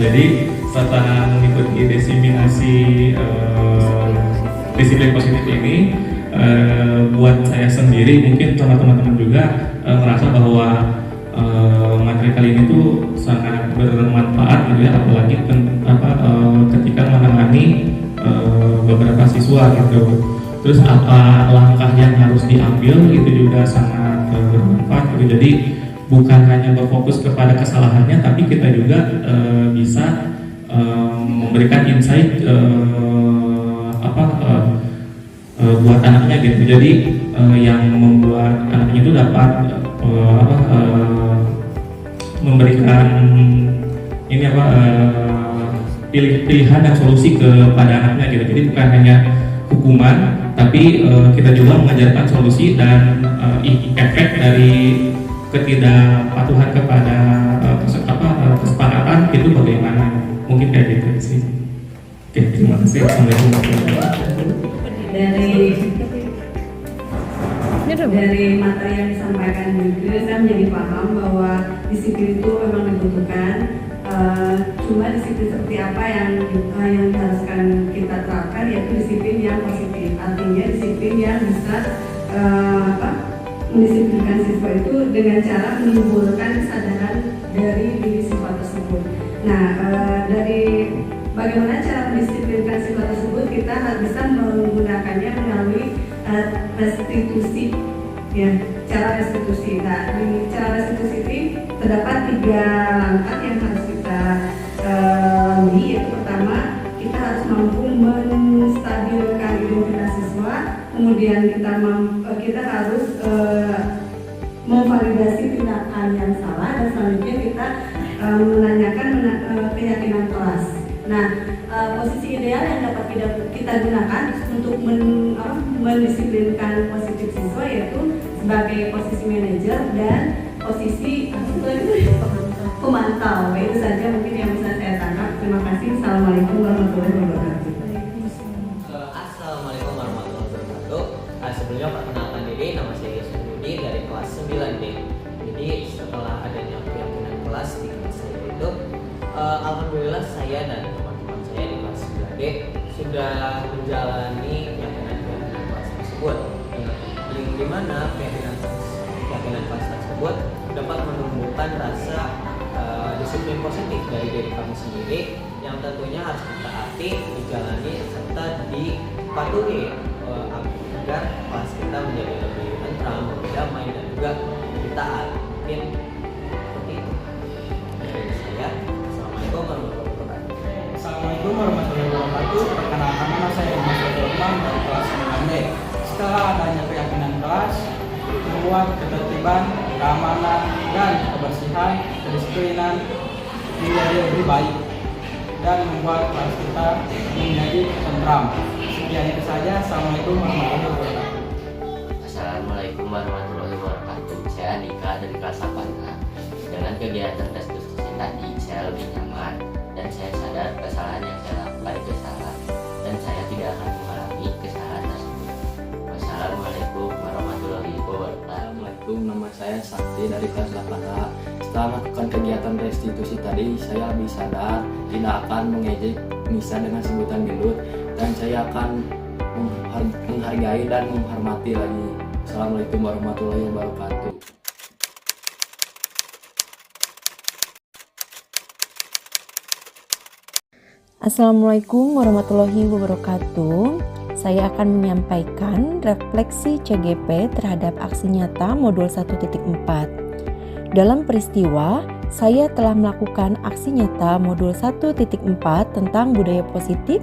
Jadi setelah mengikuti diseminasi disiplin positif ini, buat saya sendiri mungkin sama teman-teman juga merasa bahwa materi kali ini tuh sangat bermanfaat gitu ya, apalagi ketika menangani beberapa siswa gitu. Terus apa langkah yang harus diambil itu juga sangat bermanfaat gitu. Jadi bukan hanya berfokus kepada kesalahannya, tapi kita juga bisa memberikan insight buat anaknya gitu. Jadi yang membuat anaknya itu dapat memberikan ini pilihan dan solusi kepada anaknya gitu. Jadi bukan hanya hukuman, tapi kita juga mengajarkan solusi dan efek dari ketidakpatuhan kepada kesepakatan itu bagaimana, mungkin kayak gitu sih. Oke, terima kasih. Assalamualaikum warahmatullahi wabarakatuh. Dari materi yang disampaikan juga saya menjadi paham bahwa disiplin itu memang dibutuhkan. Cuma disiplin seperti apa yang diharuskan kita terapkan, yaitu disiplin yang positif. Artinya disiplin yang bisa mendisiplinkan siswa itu dengan cara menimbulkan kesadaran dari diri siswa tersebut. Nah, dari bagaimana cara mendisiplinkan siswa tersebut, kita harus bisa menggunakannya melalui restitusi, ya, cara restitusi. Nah, di cara restitusi ini terdapat 3 langkah yang harus kita lalui. Yaitu pertama, kita harus mampu menstabilkan identitas siswa. Kemudian kita harus memvalidasi tindakan yang salah, dan selanjutnya kita menanyakan keyakinan kelas. Nah, posisi ideal yang dapat kita gunakan untuk mendisiplinkan positif siswa yaitu sebagai posisi manajer dan posisi pemantau. Itu saja mungkin yang bisa saya tangkap. Terima kasih. Assalamualaikum warahmatullahi wabarakatuh. Assalamualaikum warahmatullahi wabarakatuh. Sebelumnya perkenalkan diri, nama saya Yusuf Budi dari kelas 9D. Jadi setelah adanya keyakinan kelas di kelas saya itu, alhamdulillah saya dan teman-teman saya di kelas 9D sudah menjalani keyakinan kelas tersebut. Di mana keyakinan kelas tersebut dapat menumbuhkan rasa disiplin positif dari diri kami sendiri, yang tentunya harus ditaati, dijalani serta dipatuhi agar kelas kita menjadi lebih tentram, lebih damai, dan juga ditaat. Mungkin seperti itu dari saya. Assalamualaikum warahmatullahi wabarakatuh. Assalamualaikum warahmatullahi wabarakatuh. Perkenalkan, nama saya Mas Firman dari kelas 9D. Setelah adanya keyakinan kelas, membuat ketertiban, keamanan, dan kebersihan, kedisiplinan menjadi lebih baik. dan membuat kelas kita menjadi tentram. Sekian itu saja. Assalamualaikum warahmatullahi wabarakatuh. Assalamualaikum warahmatullahi wabarakatuh. Saya Andika dari kelas 8A. Dengan kegiatan diskusi tadi, saya lebih nyaman dan saya sadar kesalahan yang saya lakukan itu salah dan saya tidak akan mengalami kesalahan tersebut. Wassalamualaikum warahmatullahi wabarakatuh. Assalamualaikum, nama saya Sakti dari kelas 8A. Setelah melakukan kegiatan restitusi tadi, saya lebih sadar tidak akan mengejek Nisa dengan sebutan gelut dan saya akan menghargai dan menghormati lagi. Assalamualaikum warahmatullahi wabarakatuh. Assalamualaikum warahmatullahi wabarakatuh. Saya akan menyampaikan refleksi CGP terhadap aksi nyata modul 1.4. Dalam peristiwa, saya telah melakukan aksi nyata modul 1.4 tentang budaya positif,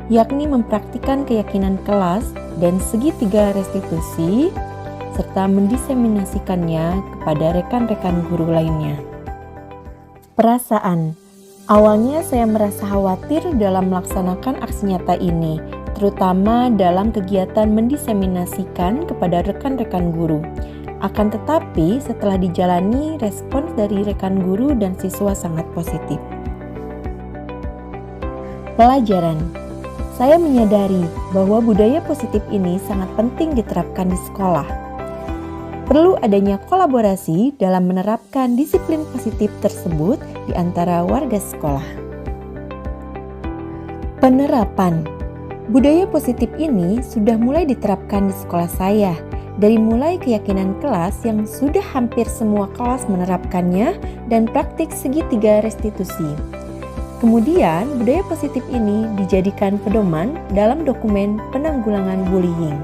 yakni mempraktikkan keyakinan kelas dan segitiga restitusi, serta mendiseminasikannya kepada rekan-rekan guru lainnya. Perasaan. Awalnya saya merasa khawatir dalam melaksanakan aksi nyata ini, terutama dalam kegiatan mendiseminasikan kepada rekan-rekan guru. Akan tetapi setelah dijalani, respons dari rekan guru dan siswa sangat positif. Pelajaran. Saya menyadari bahwa budaya positif ini sangat penting diterapkan di sekolah. Perlu adanya kolaborasi dalam menerapkan disiplin positif tersebut di antara warga sekolah. Penerapan. Budaya positif ini sudah mulai diterapkan di sekolah saya, dari mulai keyakinan kelas yang sudah hampir semua kelas menerapkannya dan praktik segitiga restitusi. Kemudian, budaya positif ini dijadikan pedoman dalam dokumen penanggulangan bullying.